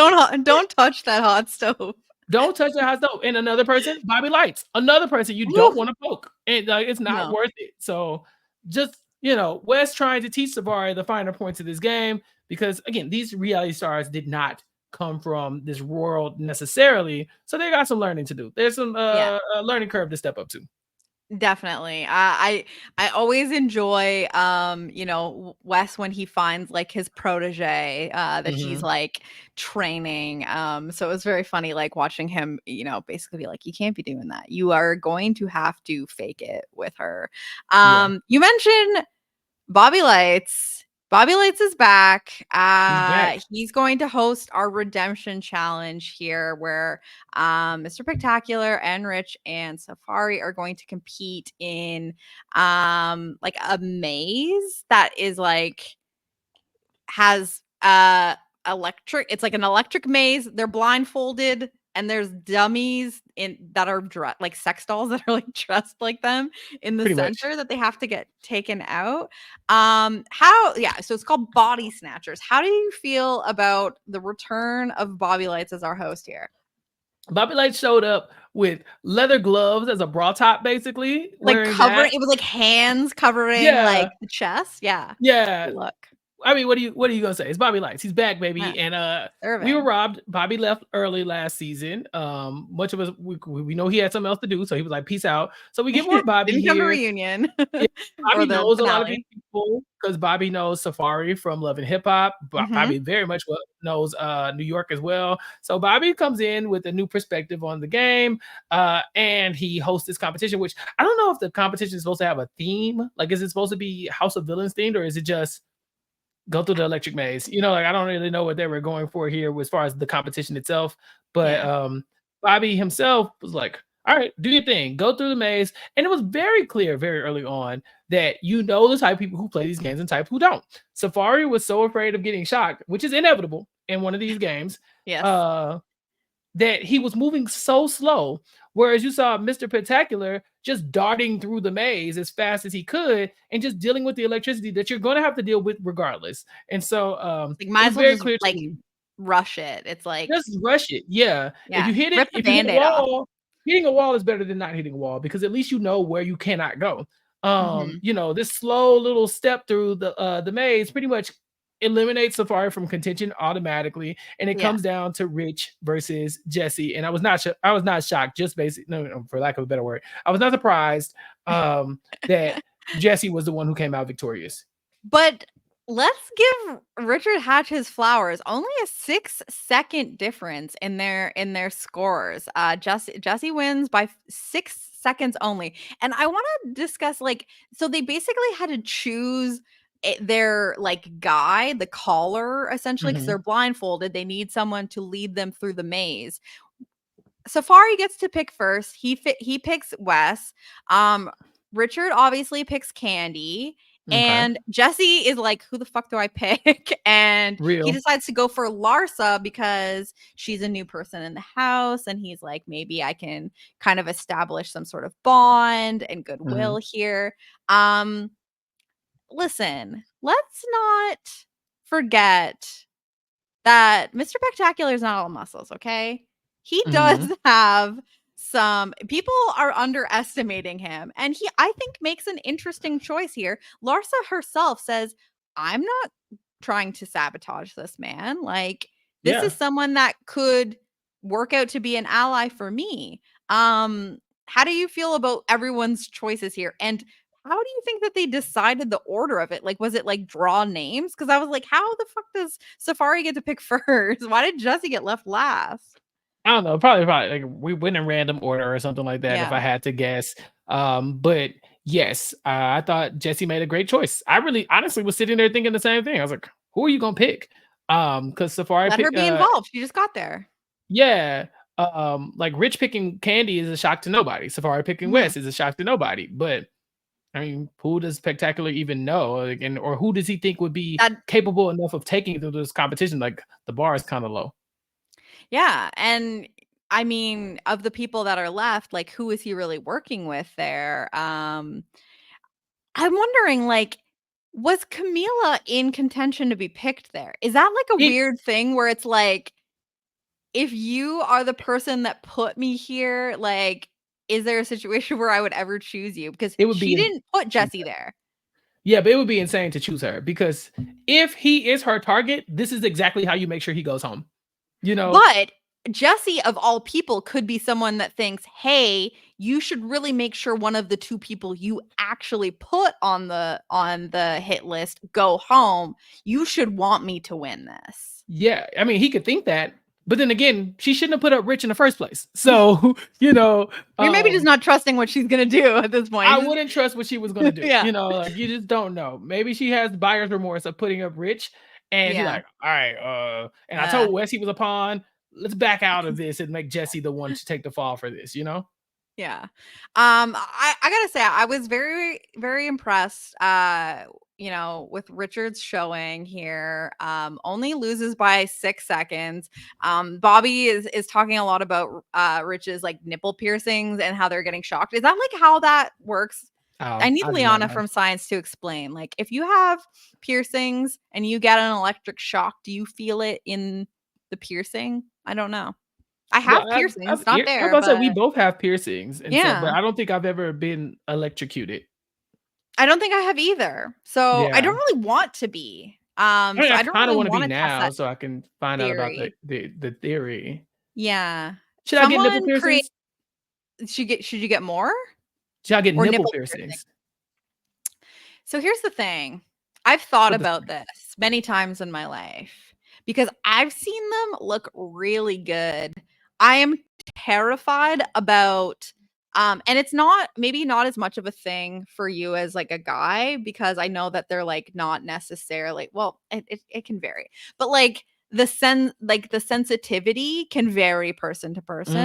Don't touch that hot stove. Don't touch the hot stove. And another person, Bobby Lights, another person you don't Woo! want to poke. And like it's not No. worth it. So just Wes trying to teach Savari the finer points of this game, because again, these reality stars did not come from this world necessarily. So they got some learning to do. There's some Yeah. learning curve to step up to. Definitely. I always enjoy Wes when he finds like his protege that he's Mhm. like training. So it was very funny like watching him, basically be like, you can't be doing that. You are going to have to fake it with her. Yeah. You mentioned Bobby Lights. Bobby Lights is back. He's back. He's going to host our redemption challenge here, where Mr. Spectacular and Rich and Safari are going to compete in like a maze that is like has electric, it's like an electric maze. They're blindfolded, and there's dummies in that are like sex dolls that are like dressed like them in the Pretty much. center that they have to get taken out. How Yeah, so it's called Body Snatchers. How do you feel about the return of Bobby Lights as our host here? Bobby Light showed up with leather gloves as a bra top, basically Like wearing covering that. it was like hands covering like Yeah, the chest. Yeah. yeah. Look. I mean, what are you gonna say? It's Bobby Lights. He's back, Yeah. baby. And we were Serving. robbed. Bobby left early last season. Much of us we know he had something else to do, so he was like, "Peace out." So we get more Bobby Didn't come to here. reunion Yeah, or Bobby the knows a lot of these finale. people. people because Bobby knows Safari from Love and Hip Hop. Bobby Mhm. very much well knows New York as well. So Bobby comes in with a new perspective on the game, and he hosts this competition. Which I don't know if the competition is supposed to have a theme. Like, is it supposed to be House of Villains themed, or is it just go through the electric maze? Like I don't really know what they were going for here as far as the competition itself. But Yeah. Bobby himself was like, all right, do your thing, go through the maze. And it was very clear very early on that the type of people who play these games and type who don't. Safari was so afraid of getting shocked, which is inevitable in one of these games, Yes. uh, that he was moving so slow. Whereas you saw Mr. Spectacular just darting through the maze as fast as he could and just dealing with the electricity that you're going to have to deal with regardless. And so Like, it might was as well very just, clear to like, me, rush it. It's like just rush it. Yeah. yeah, If rip the you hit a Band-Aid off. wall, hitting a wall is better than not hitting a wall because at least you know where you cannot go. Mhm. This slow little step through the maze pretty much eliminates Safari from contention automatically, and it Yeah. comes down to Rich versus Jesse. And I was not shocked, just basic no, for lack of a better word. I was not surprised that Jesse was the one who came out victorious. But let's give Richard Hatch his flowers. Only a 6-second difference in their scores. Jesse wins by 6 seconds only. And I want to discuss, like, so they basically had to choose their, like, guide, the caller, essentially, because they're Mhm. blindfolded. They need someone to lead them through the maze. Safari gets to pick first. He picks Wes. Um, Richard obviously picks Candy, Okay. and Jesse is like, "Who the fuck do I pick?" And he Real. decides to go for Larsa because she's a new person in the house, and he's like, "Maybe I can kind of establish some sort of bond and Mhm. goodwill here." Um, Listen, let's not forget that Mr. Spectacular is not all muscles, okay? He does Mhm. have some people are underestimating him, and he, I think, makes an interesting choice here. Larsa herself says, "I'm not trying to sabotage this man. Like, this Yeah. is someone that could work out to be an ally for me." Um, how do you feel about everyone's choices here? And how do you think that they decided the order of it? Like, was it like draw names? Because I was like, how the fuck does Safari get to pick first? Why did Jesse get left last? I don't know, probably like we went in random order or something like that if Yeah. I had to guess. But yes, I thought Jesse made a great choice. I really honestly was sitting there thinking the same thing. I was like, who are you gonna pick? Because Safari Let her pick be involved. She just got there. yeah. Like Rich picking Candy is a shock to nobody. Safari picking Mhm. West is a shock to nobody. But I mean, who does Spectacular even know? Like, and or who does he think would be That capable enough of taking through this competition? Like the bar is kind of low. yeah, and I mean, of the people that are left, like, who is he really working with there? I'm wondering, like, was Camila in contention to be picked there? Is that like a It weird thing where it's like, if you are the person that put me here, like, is there a situation where I would ever choose you? Because it would be she in didn't put Jesse there. Yeah, but it would be insane to choose her because if he is her target, this is exactly how you make sure he goes home. You know? But Jesse, of all people, could be someone that thinks, "Hey, you should really make sure one of the 2 people you actually put on the hit list go home. You should want me to win this." Yeah, I mean, he could think that, but then again, she shouldn't have put up Rich in the first place. So, you know, You're maybe just not trusting what she's gonna do at this I point. wouldn't trust what she was gonna do. Yeah. Like you just don't know. Maybe she has buyer's remorse of putting up Rich, and she's Yeah. like, all right, and I Uh told Wes he was a pawn. Let's back out of this and make Jesse the one to take the fall for this, you know? Yeah. I gotta say I was very, very impressed, with Richard's showing here. Only loses by 6 seconds. Bobby is talking a lot about Rich's, like, nipple piercings and how they're getting shocked. Is that, like, how that works? I Oh, need I do not Liana know. from Science to explain. Like, if you have piercings and you get an electric shock, do you feel it in the piercing? I don't know. I have Well, piercings, I've not ear I was there, about to say but we both have piercings, and so but yeah. I don't think I've ever been electrocuted. I don't think I have either. So, I Yeah. don't really want to be. I mean, So I I don't kinda really wanna be wanna test now that so I can find out about theory. the theory. Yeah. Should I get nipple Someone create piercings? should you get more? Should I get Or nipple nipple piercing? piercings? So here's the thing. I've thought With the about this many times in my life because I've seen them look really good. I am terrified about and it's not maybe not as much of a thing for you as like a guy because I know that they're like not necessarily well, it can vary. But like the sensitivity can vary person to person.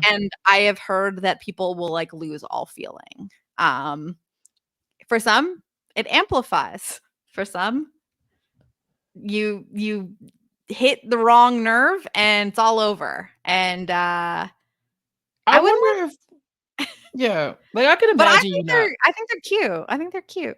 Mm. And I have heard that people will like lose all feeling. For some, it amplifies. For some, you hit the wrong nerve and it's all over. And I I wouldn't wonder if, yeah, like I could but imagine you not. I think they're cute. I think they're cute.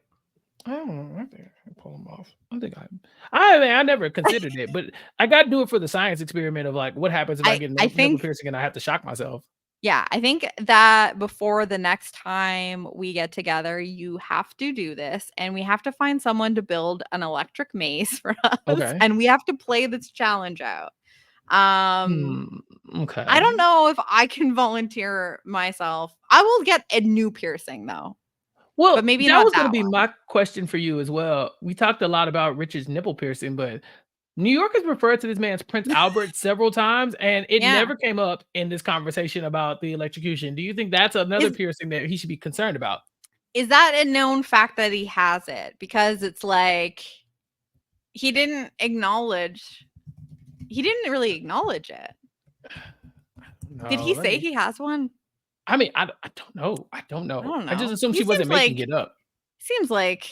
I don't know. I think I can pull them off. I mean, I never considered it, but I got to do it for the science experiment of like what happens if I get I nipple think piercing and I have to shock myself. yeah, I think that before the next time we get together, you have to do this and we have to find someone to build an electric mace for us Okay. and we have to play this challenge out. Um Hmm. I Okay. don't know if I can volunteer myself. I will get a new piercing though, but Well, maybe that not was going to that be one. my question for you as well. We talked a lot about Richard's nipple piercing, but New York has referred to this man as Prince Albert several times, and it Yeah. never came up in this conversation about the electrocution. Do you think that's another Is piercing that he should be concerned about? is that a known fact that he has it? Because it's like he didn't acknowledge he didn't really acknowledge it. Did No, he let say me. he has one? I mean, I don't know. I don't I know. don't I just know. assumed she wasn't making it up. Seems like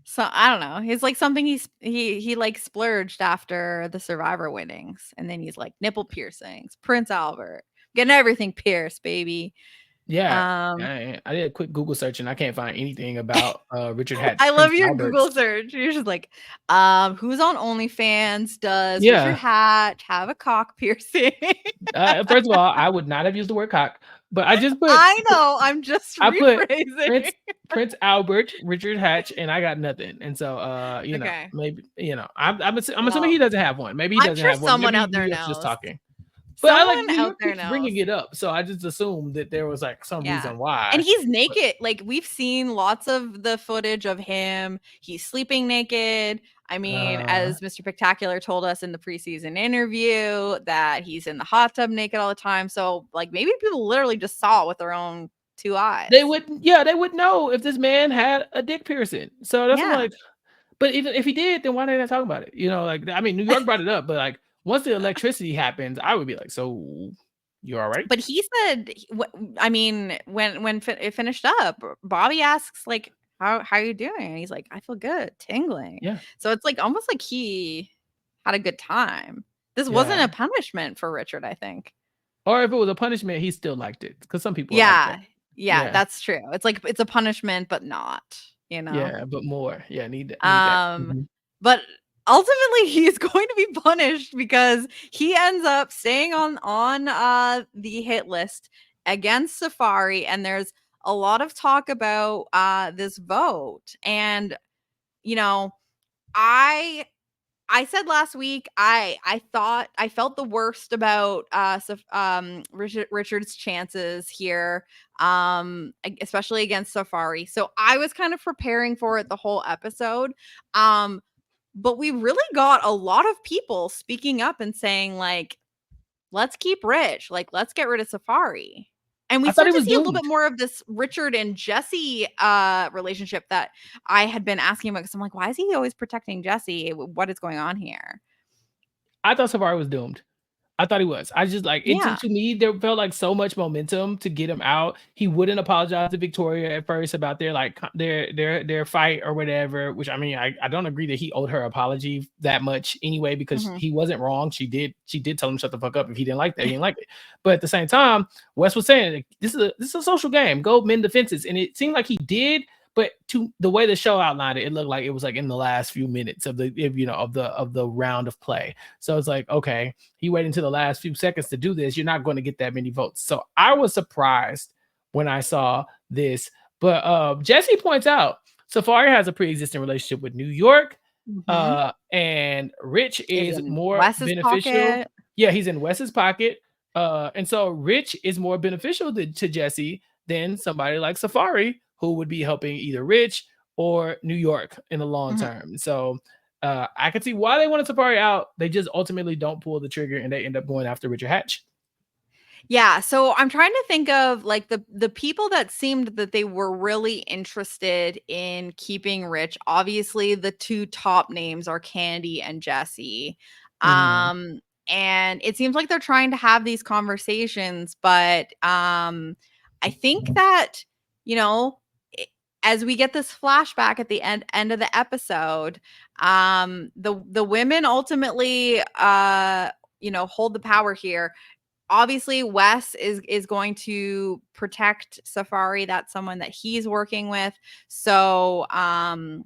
so I don't know. It's like something he like splurged after the Survivor winnings, and then he's like nipple piercings, Prince Albert, getting everything pierced, baby. Yeah. Um, I did a quick Google search and I can't find anything about Richard Hatch, I love Prince your Albert's. Google search. You're just like, who's on OnlyFans? Does Richard Yeah. Hatch have a cock piercing? First of all, I would not have used the word cock, but I just put I know. I'm just I put rephrasing. Prince Albert, Richard Hatch, and I got nothing. And so, Okay. maybe, I'm assuming he Well, doesn't have one. Maybe he I'm doesn't sure have one. someone Maybe out New there York's just knows. talking. But I like Someone New out York there keeps bringing knows. it up, so I just assumed that there was like some Yeah. reason And why. he's But naked. Like we've seen lots of the footage of him. He's sleeping naked. I mean, uh, as Mr. Spectacular told us in the preseason interview that he's in the hot tub naked all the time. So like maybe people literally just saw it with their own two eyes. they would know if this man had a dick piercing. So that's what I'm Yeah. like. But even if he did, then why didn't I talk about it? Like I mean, New York brought it up, but like once the electricity happens, I would be like, so you all right? But he said, I mean, when it finished up, Bobby asks like, "How you doing?" And he's like, "I feel good, tingling." Yeah, So it's like almost like he had a good time. This wasn't yeah. a punishment for Richard, I think. Or if it was a punishment, he still liked it because some people are like that. Yeah, yeah, Yeah, that's true. It's like it's a punishment, but not, you know. yeah, but more. Yeah, need that. Um, Mhm. but ultimately he's going to be punished because he ends up staying on the hit list against Safari, and there's a lot of talk about this vote. And you know, I I said last week I thought I felt the worst about Richard's chances here, especially against Safari. So I was kind of preparing for it the whole episode. Um, but we really got a lot of people speaking up and saying like, let's keep Rich, like let's get rid of Safari. And we I thought start he to was see a little doomed. bit more of this Richard and Jesse relationship that I had been asking about because I'm like, why is he always protecting Jesse? What is going on here? I thought Safari was doomed. I thought he was. I just like it Yeah. to me, there felt like so much momentum to get him out. He wouldn't apologize to Victoria at first about their like their fight or whatever, which I mean, I don't agree that he owed her apology that much anyway, because Mhm. he wasn't wrong. She did tell him shut the fuck up if he didn't like that, he didn't like it. But at the same time, Wes was saying like, this is a social game. Go mend the fences. And it seemed like he did, but to the way the show outlined it, it looked like it was like in the last few minutes of the round of play. So it's like, okay, he waited until the last few seconds to do this. You're not going to get that many votes. So I was surprised when I saw this. But Jesse points out Safari has a pre-existing relationship with New York. Mhm. And Rich Is is in more Wes's beneficial. pocket. Yeah, he's in Wes's pocket. And so Rich is more beneficial to Jesse than somebody like Safari, who would be helping either Rich or New York in the long Mhm. term. So I can see why they wanted Safari out. They just ultimately don't pull the trigger and they end up going after Richard Hatch. Yeah, so I'm trying to think of like the people that seemed that they were really interested in keeping Rich. Obviously, the two top names are Candy and Jesse. Mhm. Um and it seems like they're trying to have these conversations, but I think that, you know, i- as we get this flashback at the end of the episode, the women ultimately hold the power here. Obviously Wes is going to protect Safari. That's someone that he's working with. So I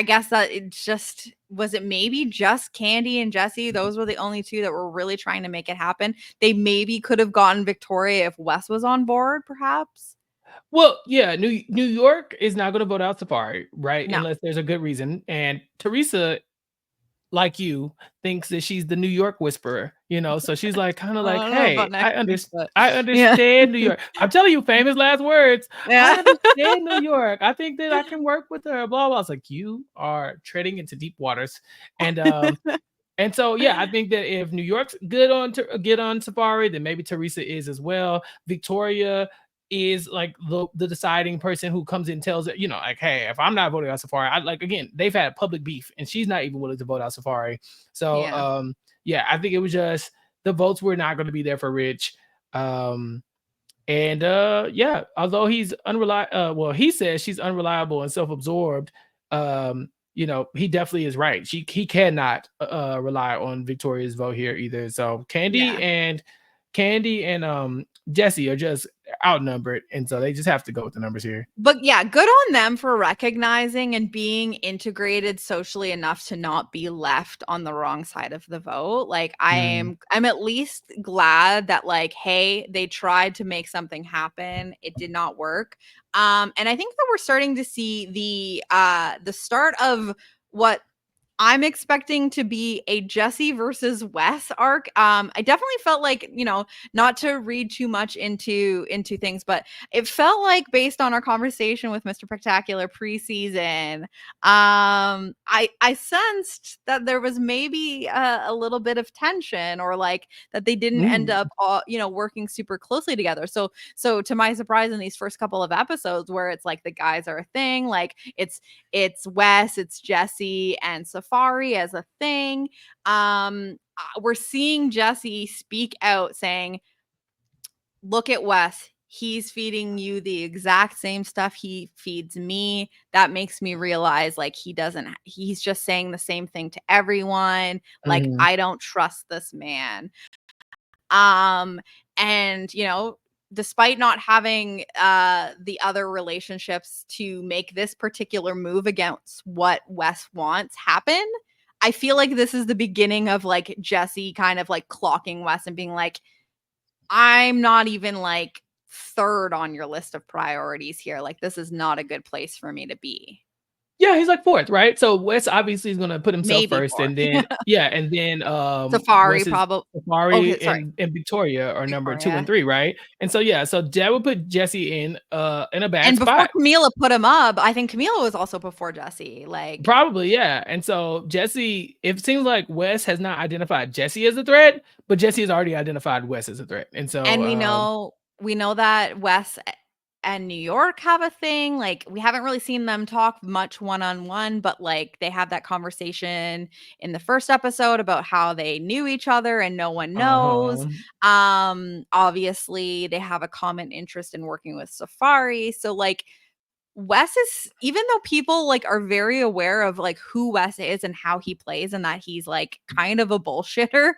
guess that it just was it maybe just Candy and Jesse. Those were the only two that were really trying to make it happen. They maybe could have gotten Victoria if Wes was on board, perhaps. Well, yeah, New York is not going to vote out Safari, right? No. Unless there's a good reason. And Teresa, like you, thinks that she's the New York whisperer, so she's like kind of like, I don't know "Hey, about next week, but I yeah. understand New York." I'm telling you, famous last words. I Yeah. understand New York. I think that I can work with her. Blah blah. It's like you are treading into deep waters, and so yeah, I think that if New York's good on get on Safari, then maybe Teresa is as well. Victoria is like the deciding person who comes in and tells it, like, hey, if I'm not voting on Safari, I like again, they've had public beef and she's not even willing to vote out Safari. So Yeah. yeah, I think it was just the votes were not going to be there for Rich. And yeah, although he's unreliable, well, he says she's unreliable and self-absorbed. He definitely is right. He cannot rely on Victoria's vote here either. So Yeah. Candy and Jesse are just outnumbered, and so they just have to go with the numbers here. But yeah, good on them for recognizing and being integrated socially enough to not be left on the wrong side of the vote. Like Mm. I'm at least glad that like, hey, they tried to make something happen. It did not work. And I think that we're starting to see the start of what I'm expecting to be a Jesse versus Wes arc. I definitely felt like, not to read too much into things, but it felt like based on our conversation with Mr. Spectacular preseason, I sensed that there was maybe a little bit of tension, or like that they didn't end up Mm. working super closely together. So to my surprise, in these first couple of episodes where it's like the guys are a thing, like it's Wes, it's Jesse, and Safari as a thing. We're seeing Jesse speak out saying, "Look at Wes. He's feeding you the exact same stuff he feeds me. That makes me realize like he's just saying the same thing to everyone. Like Mhm. I don't trust this man." Um, and despite not having the other relationships to make this particular move against what Wes wants happen, I feel like this is the beginning of like Jesse kind of like clocking Wes and being like, I'm not even like third on your list of priorities here. Like this is not a good place for me to be. Yeah, he's like fourth, right? So Wes obviously is gonna put himself Maybe first, fourth. and then yeah, and then Safari Wes's probably. Okay, Safari sorry. and Victoria are number two and Victoria. three, right? And so yeah, so that would put Jesse in a bad And before spot. Camila put him up, I think Camila was also before Jesse. Like, Probably, yeah. And so Jesse, it seems like Wes has not identified Jesse as a threat, but Jesse has already identified Wes as a threat. And so and we know that Wes and New York have a thing. Like, we haven't really seen them talk much one on one, but like they have that conversation in the first episode about how they knew each other and no one knows. uh-huh. Obviously, they have a common interest in working with Safari. So like Wes is, even though people like are very aware of like who Wes is and how he plays and that he's like kind of a bullshitter,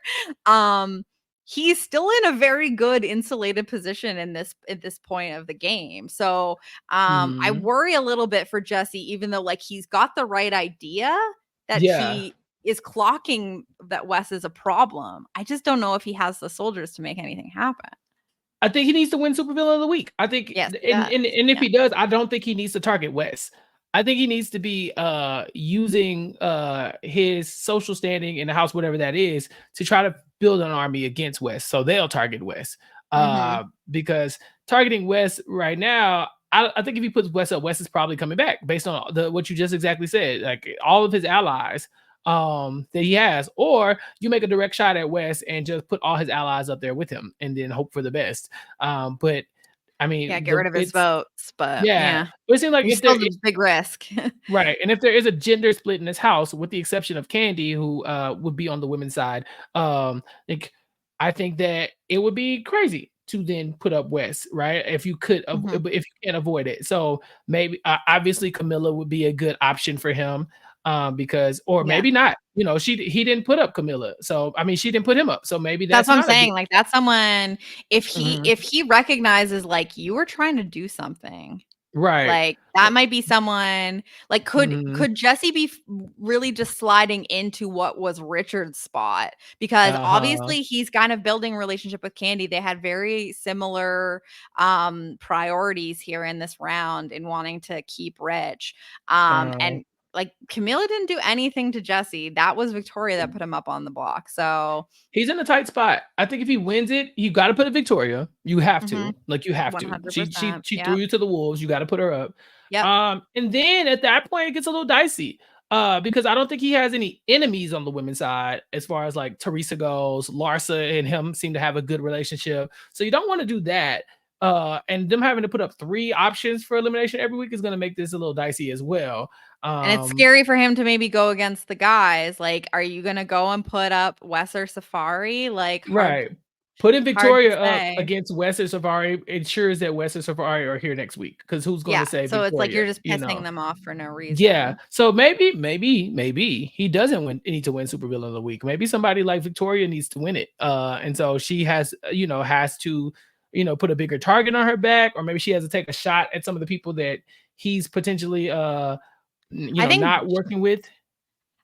um he's still in a very good insulated position in this at this point of the game. So I Mhm. worry a little bit for Jesse, even though like he's got the right idea that Yeah. he is clocking that Wes is a problem. I just don't know if he has the soldiers to make anything happen. I think he needs to win Supervillain of the Week. I think, Yes, he and does. and if Yeah. he does, I don't think he needs to target Wes. I think he needs to be using his social standing in the house, whatever that is, to try to build an army against Wes. So they'll target Wes. Mhm. Because targeting Wes right now, I think if he puts Wes up, Wes is probably coming back based on what you just exactly said. Like all of his allies that he has, or you make a direct shot at Wes and just put all his allies up there with him and then hope for the best. But I Yeah, mean, get rid of his it's votes, but yeah. yeah, But it seems like there's if there still the big risk. right, and if there is a gender split in this house, with the exception of Candy, who would be on the women's side, like I think that it would be crazy to then put up Wes, right? If you could, Mhm. if you can't avoid it. So maybe, obviously, Camilla would be a good option for him, because, or Yeah. maybe not. You know, he didn't put up Camilla, so I mean, she didn't put him up, so maybe That's that's what I'm not a good. saying, like, that's someone Mhm. if he recognizes, like, you were trying to do something, Right. like, that might be someone like, Mhm. could Jesse be really just sliding into what was Richard's spot? Because, Uh-huh. obviously, he's kind of building a relationship with Candy, they had very similar, priorities here in this round in wanting to keep Rich, Uh, and, like, Camilla didn't do anything to Jesse, that was Victoria that put him up on the block, so he's in a tight spot. I think if he wins it, you got to put a Victoria. You have mhm, to. Like you have to. She 100%, she threw yep, you to the wolves. You got to put her up. yep. And then at that point it gets a little dicey. Because I don't think he has any enemies on the women's side as far as like Teresa goes. Larsa and him seem to have a good relationship. So you don't want to do that. And them having to put up 3 options for elimination every week is going to make this a little dicey as well. And it's Um, scary for him to maybe go against the guys, like, are you gonna go and put up Wes or Safari? Like, right. Putting hard to Victoria up say. against Wes and Safari ensures that Wes and Safari are here next week. Because who's going Yeah, to say so it's like Victoria? you're just You pissing know? them off for no Yeah. reason. So maybe he doesn't need to win Supervillain of the Week. Maybe somebody like Victoria needs to win it. And so she has, has to, put a bigger target on her back, or maybe she has to take a shot at some of the people that he's potentially, I think not working with.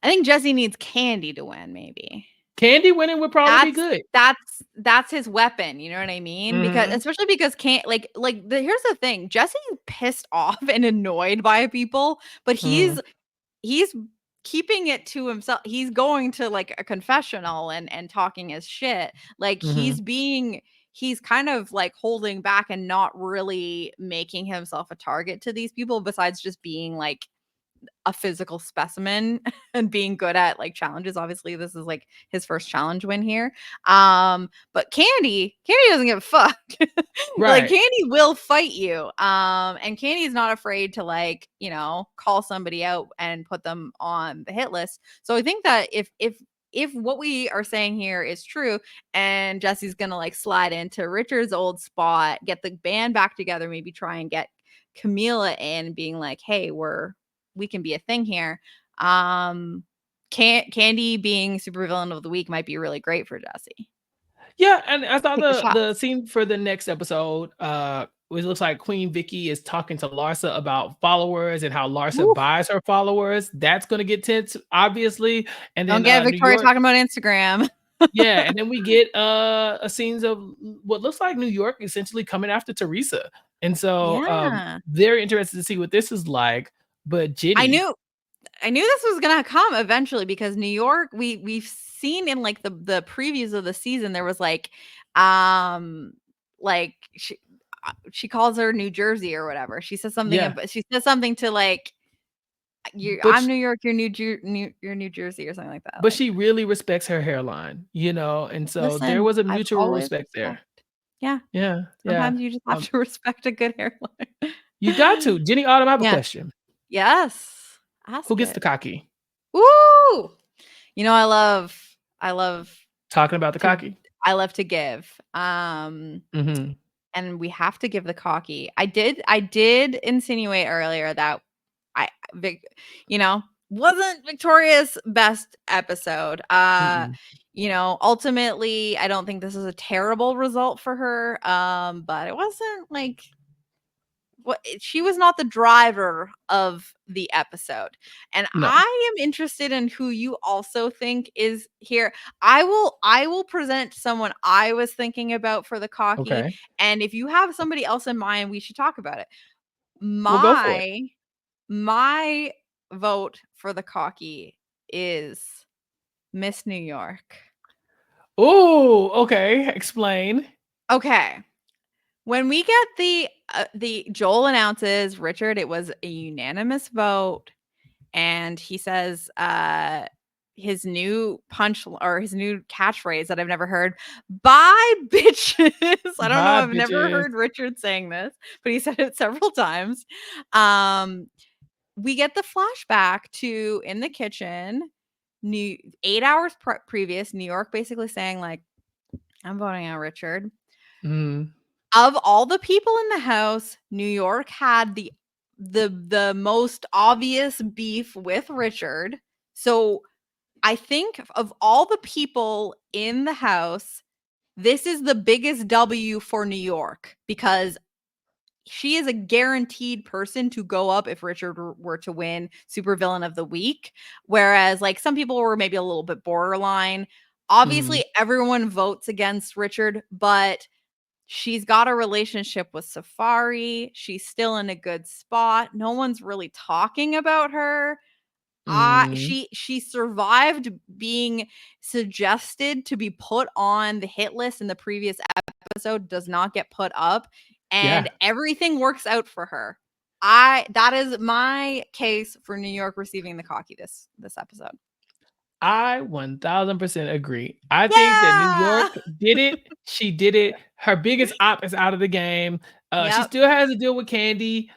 I think Jesse needs Candy to win, maybe. Candy winning would probably be That's good. that's his weapon, you know what I mean? Because Hmm. especially because can't like the here's the thing, Jesse's pissed off and annoyed by people, but Hmm. he's keeping it to himself. He's going to like a confessional and talking his shit. Like Hmm. he's kind of like holding back and not really making himself a target to these people besides just being like a physical specimen and being good at like challenges. Obviously, this is like his first challenge win here. But Candy doesn't give a fuck. Like Right. Candy will fight you. And Candy's not afraid to like, call somebody out and put them on the hit list. So I think that if what we are saying here is true and Jesse's gonna like slide into Richard's old spot, get the band back together, maybe try and get Camila in being like, hey, we can be a thing here. Candy being supervillain of the week might be really great for Jesse. Yeah, and I saw Take the the shots. scene for the next episode. It looks like Queen Vicky is talking to Larsa about followers and how Larsa Woo. buys her followers. That's gonna get tense, obviously. And Don't then get New Victoria York, talking about Instagram. yeah, and then we get a scenes of what looks like New York essentially coming after Teresa. And so Yeah. very interested to see what this is like. But I Jenny, knew I knew this was gonna come eventually because New York, we've seen in like the previews of the season, there was um like she calls her New Jersey or whatever. yeah, She says something to like but I'm New York, you're New Jersey or something like that. but Like she really respects her hairline, and so there listen, was a I've mutual always respect there. respect. Yeah, Yeah, yeah. sometimes you just have Um, to respect a good you got hairline. to. Jenny Autumn, I have a Yeah. question. Yes. Who Ask gets the it. cocky? Woo! I love Talking about the to cocky? I love to give. Mhm. And we have to give the cocky. I did insinuate earlier that I Vic, wasn't Victoria's best episode. Mm-mm. Ultimately, I don't think this is a terrible result for her. But it wasn't like she was not the driver of the episode. And No. I am interested in who you also think is here. I will present someone I was thinking about for the cocky, Okay. and if you have somebody else in mind, we should talk about it. We'll go for it. My vote for the cocky is Miss New York. Ooh, okay. Explain. Okay. When we get the Joel announces, Richard, it was a unanimous vote, and he says his new punch or his new catchphrase that I've never heard. Bye, bitches. I don't know. Bye, I've never bitches. heard Richard saying this, but he said it several times. We get the flashback to in the kitchen, 8 hours previous, New York basically saying like, I'm voting out Richard. Mm. Of all the people in the house, New York had the most obvious beef with Richard. So I think of all the people in the house, this is the biggest W for New York because she is a guaranteed person to go up if Richard were to win Supervillain of the Week. Whereas, like, some people were maybe a little bit borderline. Mm. Obviously, everyone votes against Richard, but she's got a relationship with Safari. She's still in a good spot. No one's really talking about her. Mm. She survived being suggested to be put on the hit list in the previous episode, does not get put up, and Yeah. everything works out for her. That is my case for New York receiving the cocky this episode. I 1000% agree. I think that New Yeah. York did it. She did it. Her biggest op is out of the game. She Yep. still has to deal with Candy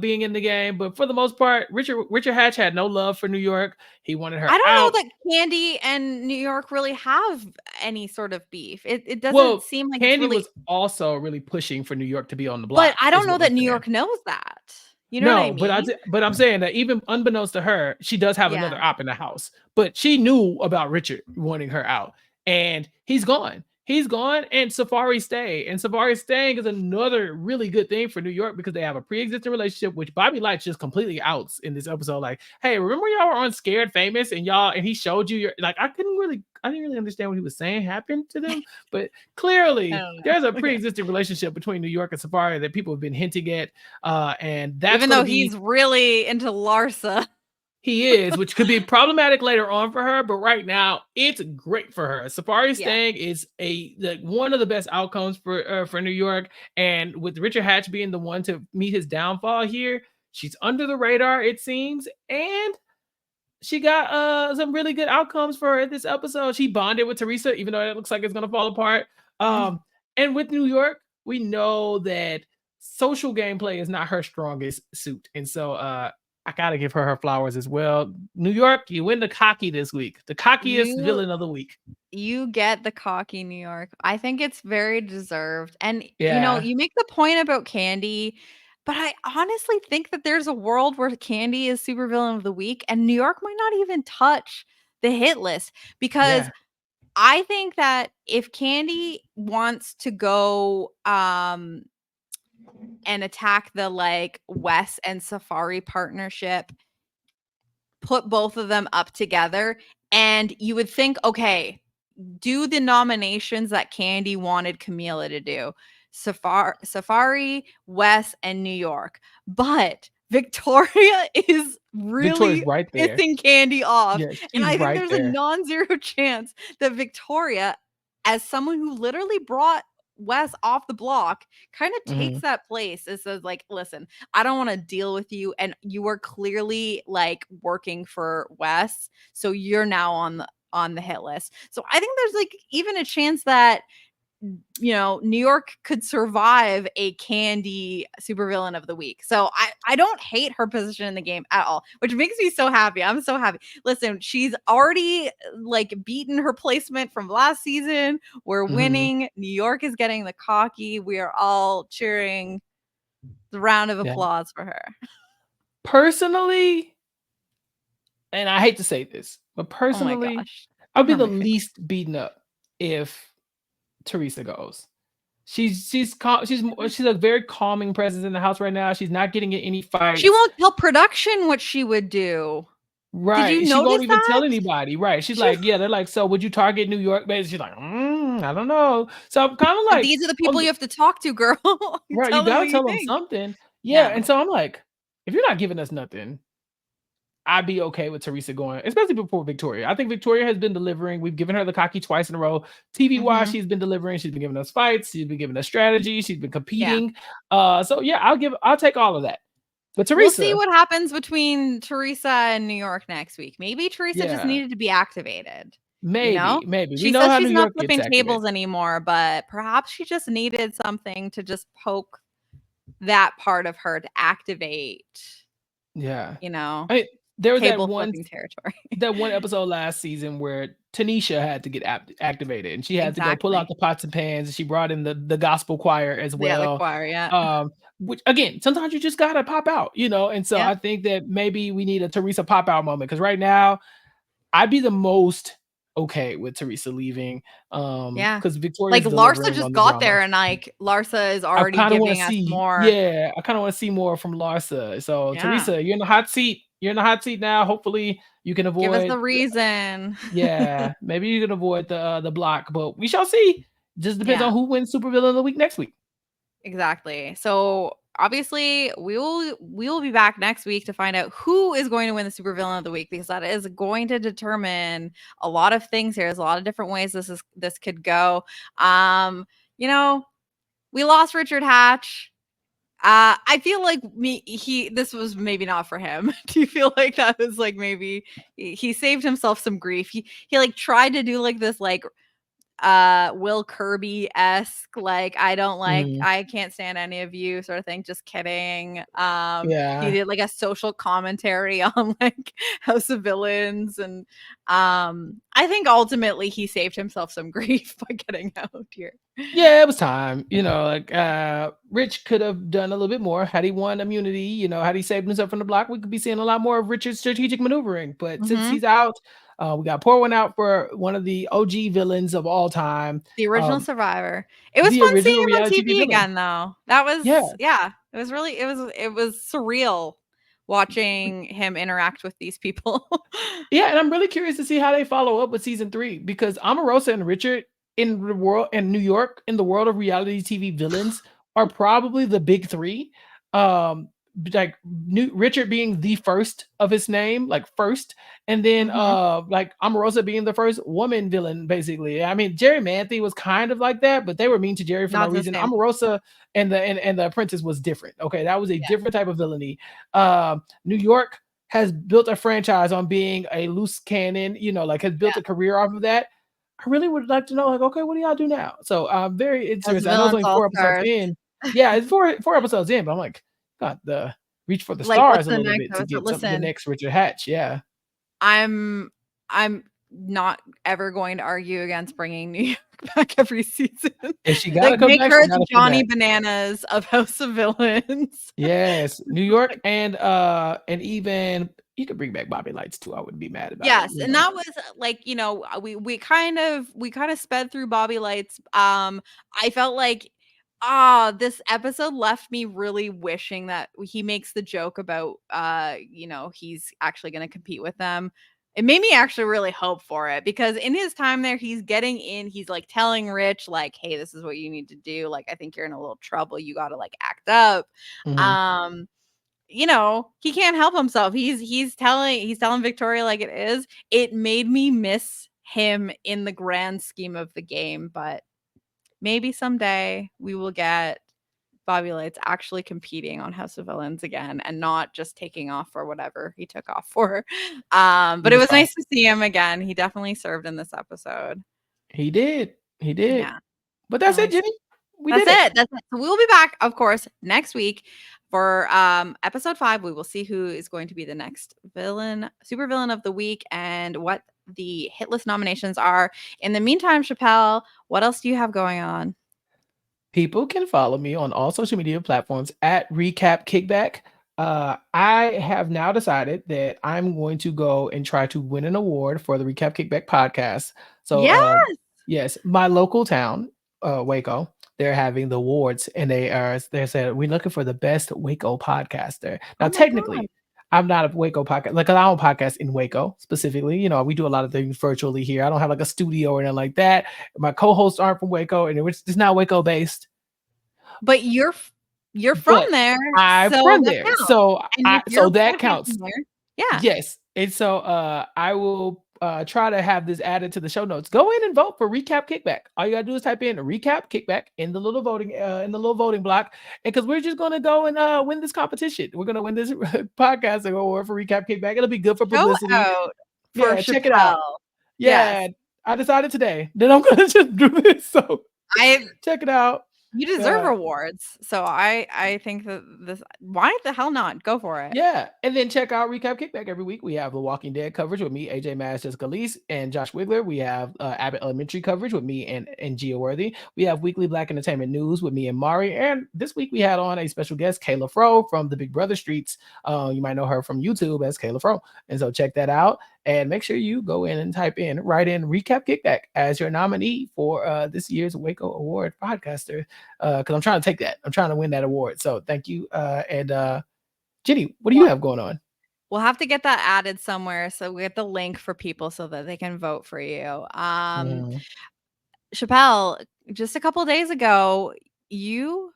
being in the game, but for the most part, Richard Hatch had no love for New York. He wanted her I don't out. know that Candy and New York really have any sort of beef. It doesn't Well, seem like it's Candy really, was also really pushing for New York to be on the but block, I don't is know what I'm that New saying. York knows that. You know what I No, but mean? but I'm saying that even unbeknownst to her, she does have Yeah. another op in the house. But she knew about Richard wanting her out, and he's gone. He's gone, and Safari stay. And Safari staying is another really good thing for New York because they have a pre-existing relationship, which Bobby Light just completely outs in this episode. Like, hey, remember y'all were on Scared Famous, and he showed you your like. I didn't really understand what he was saying happened to them, but I clearly don't know. there's a Okay. pre-existing relationship between New York and Safari that people have been hinting at, and that's Even going to though be he's really into Larsa. he is, which could be problematic later on for her, but right now it's great for her. Safari Yeah. staying is one of the best outcomes for New York, and with Richard Hatch being the one to meet his downfall here, she's under the radar it seems, and she got some really good outcomes for this episode. She bonded with Teresa, even though it looks like it's gonna fall apart. And with New York, we know that social gameplay is not her strongest suit, and so I gotta give her flowers as well. New York, you win the cocky this week, the cockiest You villain of the week. you get the cocky New York. I think it's very deserved. And Yeah, you make the point about Candy, but I honestly think that there's a world where Candy is supervillain of the week and New York might not even touch the hit list because yeah, I think that if Candy wants to go and attack the like Wes and Safari partnership, put both of them up together, and you would think, okay, do the nominations that Candy wanted Camila to do. Safari, Wes, and New York. But Victoria is Victoria's really right there. pissing Candy off. Yeah, And she's I think right there's a there. non-zero chance that Victoria, as someone who literally brought Wes off the block, kind of takes Mhm. that place and says, like, listen, I don't want to deal with you. And you are clearly like working for Wes. So you're now on the hit list. So I think there's like even a chance that New York could survive a Candy supervillain of the week. So I don't hate her position in the game at all, which makes me so happy. I'm so happy. Listen, she's already like beaten her placement from last season. We're Mhm. winning. New York is getting the cocky. We are all cheering. The round of Yeah. applause for her. Personally, and I hate to say this, but Oh my personally, gosh. I'll Don't be hurt the my feelings. least beaten up if Teresa goes. She's a very calming presence in the house right now. She's not getting in any She fights. won't tell production what she would do. Did you Right. She won't notice even that? tell anybody. Right. She's She like, yeah, they're like, so would you target New York based? She's like, I don't know. So I'm kind of like, These are the on people the, you have to talk to, girl. You right, you tell them what gotta you tell them think. something. Yeah. Yeah. And so I'm like, if you're not giving us nothing, I'd be okay with Teresa going, especially before Victoria. I think Victoria has been delivering. We've given her the cocky twice in a row. TV wise, Mhm. she's been delivering. She's been giving us fights. She's been giving us strategy. She's been Yeah. competing. So yeah, I'll take all of that. But We'll see Teresa, what happens between Teresa and New York next week. Maybe Teresa just yeah, needed to be activated, you know? maybe. We She know says how New she's not York gets flipping activated. tables anymore, but perhaps she just needed something to just poke that part of her to activate, Yeah. you know, I there was table flipping territory. that one episode last season where Tanisha had to get activated and she had to go pull out Exactly. the pots and pans and she brought in the gospel choir as Yeah, the well. choir, yeah. Which again, sometimes you just gotta pop out, and so Yeah, I think that maybe we need a Teresa pop out moment because right now I'd be the most okay with Teresa leaving, yeah. because Like, Victoria's Larsa delivering just on the got drama. there and, like, Larsa is I already kind of want giving to us see, more. yeah, I kind of want to see more from Larsa. So Yeah. Teresa, you're in the hot seat. You're in the hot seat now. Hopefully, you can Give us a avoid. reason. Yeah, maybe you can avoid the block, but we shall see. Just depends Yeah. on who wins Supervillain of the Week next week. Exactly. So obviously we will be back next week to find out who is going to win the supervillain of the week because that is going to determine a lot of things here. There's a lot of different ways this could go. Um, you know, we lost Richard Hatch. I feel like this was maybe not for him. Do you feel like that was like maybe he saved himself some grief? He like tried to do like this like Will Kirby-esque, like, Mhm. I can't stand any of you sort of thing, just kidding. He Yeah. did like a social commentary on like House of Villains and I think ultimately he saved himself some grief by getting out here. Yeah, it was time. Like Rich could have done a little bit more had he won immunity. Had he saved himself from the block, we could be seeing a lot more of Richard's strategic maneuvering. But since Mhm. he's out, we got to pour one out for one of the OG villains of all time, The original um, Survivor. It was the fun seeing original him on reality TV TV villain. again though. That Yeah, was yeah, it was really it was surreal watching him interact with these people. yeah, and I'm really curious to see how they follow up with season 3 because Omarosa and Richard in the world and New York in the world of reality TV villains are probably the big 3. Like Richard being the first of his name, like first, and then Mhm. like Omarosa being the first woman villain, basically. I mean, Jerry Manthe was kind of like that, but they were mean to Jerry for no Not the reason. same. Omarosa and the apprentice was different. Okay, that was a Yeah. different type of villainy. New York has built a franchise on being a loose cannon, like has built Yeah. a career off of that. I really would like to know, like, okay, what do y'all do now? So I'm very As interested. I know it's villains only all 4 episodes stars. in. Yeah, it's four episodes in, but I'm like, God, the reach for the Like, what's stars a the little next bit to episode? get the Listen, next Richard Hatch. Yeah. I'm I'm not ever going to argue against bringing New York back every season. If she gotta Like, come make back, her she the gotta come Johnny back. Bananas of House of Villains. Yes. New York and even you could bring back Bobby Lights too. I wouldn't be mad about it, Yes, and that was, like, we kind of sped through Bobby Lights. I felt like, this episode left me really wishing that he makes the joke about, he's actually gonna compete with them. It made me actually really hope for it because in his time there, he's getting in, he's, like, telling Rich, like, "Hey, this is what you need to do, like, I think you're in a little trouble, you gotta, like, act up." Mhm. Um he can't help himself. He's telling Victoria like it is. It made me miss him in the grand scheme of the game, but maybe someday we will get Bobby Lights actually competing on House of Villains again and not just taking off for whatever he took off for. But it Fingers was nice crossed. to see him again. He definitely served in this episode. He did. He did. Yeah. But that's it, Really. Jenny. We That's did it. it. That's it. So we'll be back, of course, next week for episode 5. We will see who is going to be the next super villain of the week, and what the hit list nominations are. In the meantime, Chappell, what else do you have going on? People can follow me on all social media platforms at Recap Kickback. I have now decided that I'm going to go and try to win an award for the Recap Kickback podcast. So, Yeah. yes, my local town, Waco, they're having the awards, and they said we're looking for the best Waco podcaster. Now, Oh my god. technically, I'm not a Waco podcast, like I don't podcast in Waco specifically. We do a lot of things virtually here. I don't have like a studio or anything like that. My co-hosts aren't from Waco, and it's not Waco based, But you're from but there, I'm so from that there. counts. So And I if you're that podcasting counts. there, Yeah. Yes. And so I will try to have this added to the show notes. Go in and vote for recap kickback. All you gotta do is type in recap kickback in the little voting block. And because we're just gonna go and win this competition. We're gonna win this podcast award for recap kickback. It'll be good for Show publicity. out for Yeah, check it out. Chappell. Yeah. Yes. I decided today that I'm gonna just do this. So I check it out. You deserve awards. So I think that this, why the hell not? Go for it. Yeah, and then check out Recap Kickback every week. We have The Walking Dead coverage with me, AJ Mass, Jessica Leese, and Josh Wigler. We have Abbott Elementary coverage with me and Gia Worthy. We have weekly Black Entertainment News with me and Mari. And this week we had on a special guest, Kayla Fro from the Big Brother Streets. You might know her from YouTube as Kayla Fro. And so check that out. And make sure you go in and write in Recap Kickback as your nominee for this year's Waco Award podcaster. Because I'm trying to take that. I'm trying to win that award. So thank you. Jenny, what do you have going on? We'll have to get that added somewhere so we get the link for people so that they can vote for you. Chappell, just a couple days ago, you,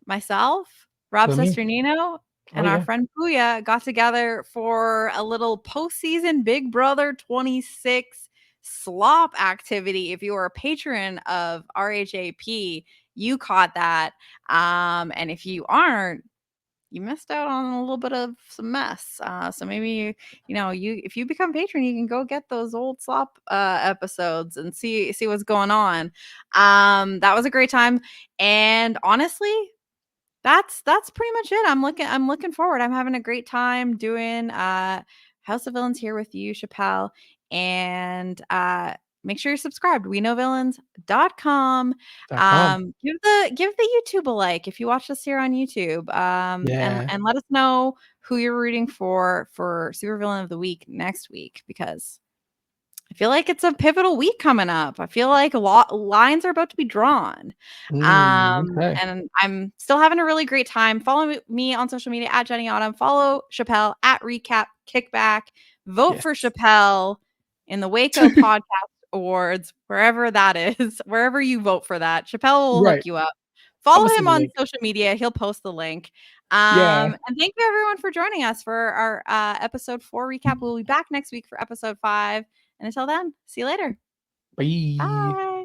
myself, Rob With me? Sesternino, Oh, and our yeah. friend Puya got together for a little postseason Big Brother 26 slop activity. If you are a patron of RHAP, you caught that. And if you aren't, you missed out on a little bit of some mess. So maybe if you become patron, you can go get those old slop episodes and see what's going on. That was a great time, and honestly, that's pretty much it. I'm looking forward. I'm having a great time doing House of Villains here with you, Chappell, and make sure you're subscribed. WeKnowVillains.com. .com. Give the YouTube a like if you watch us here on YouTube. Yeah. And let us know who you're rooting for Supervillain of the Week next week, because I feel like it's a pivotal week coming up. I feel like lines are about to be drawn. Okay. And I'm still having a really great time. Follow me on social media at Jenny Autumn. Follow Chappell at Recap Kickback. Vote Yes. for Chappell in the Waco Podcast Awards, wherever that is, wherever you vote for that. Chappell will Right. look you up. I'm Follow gonna send him the on link. social media. He'll post the link. Yeah. And thank you everyone for joining us for our episode 4 recap. We'll be back next week for episode 5. And until then, see you later. Bye. Bye.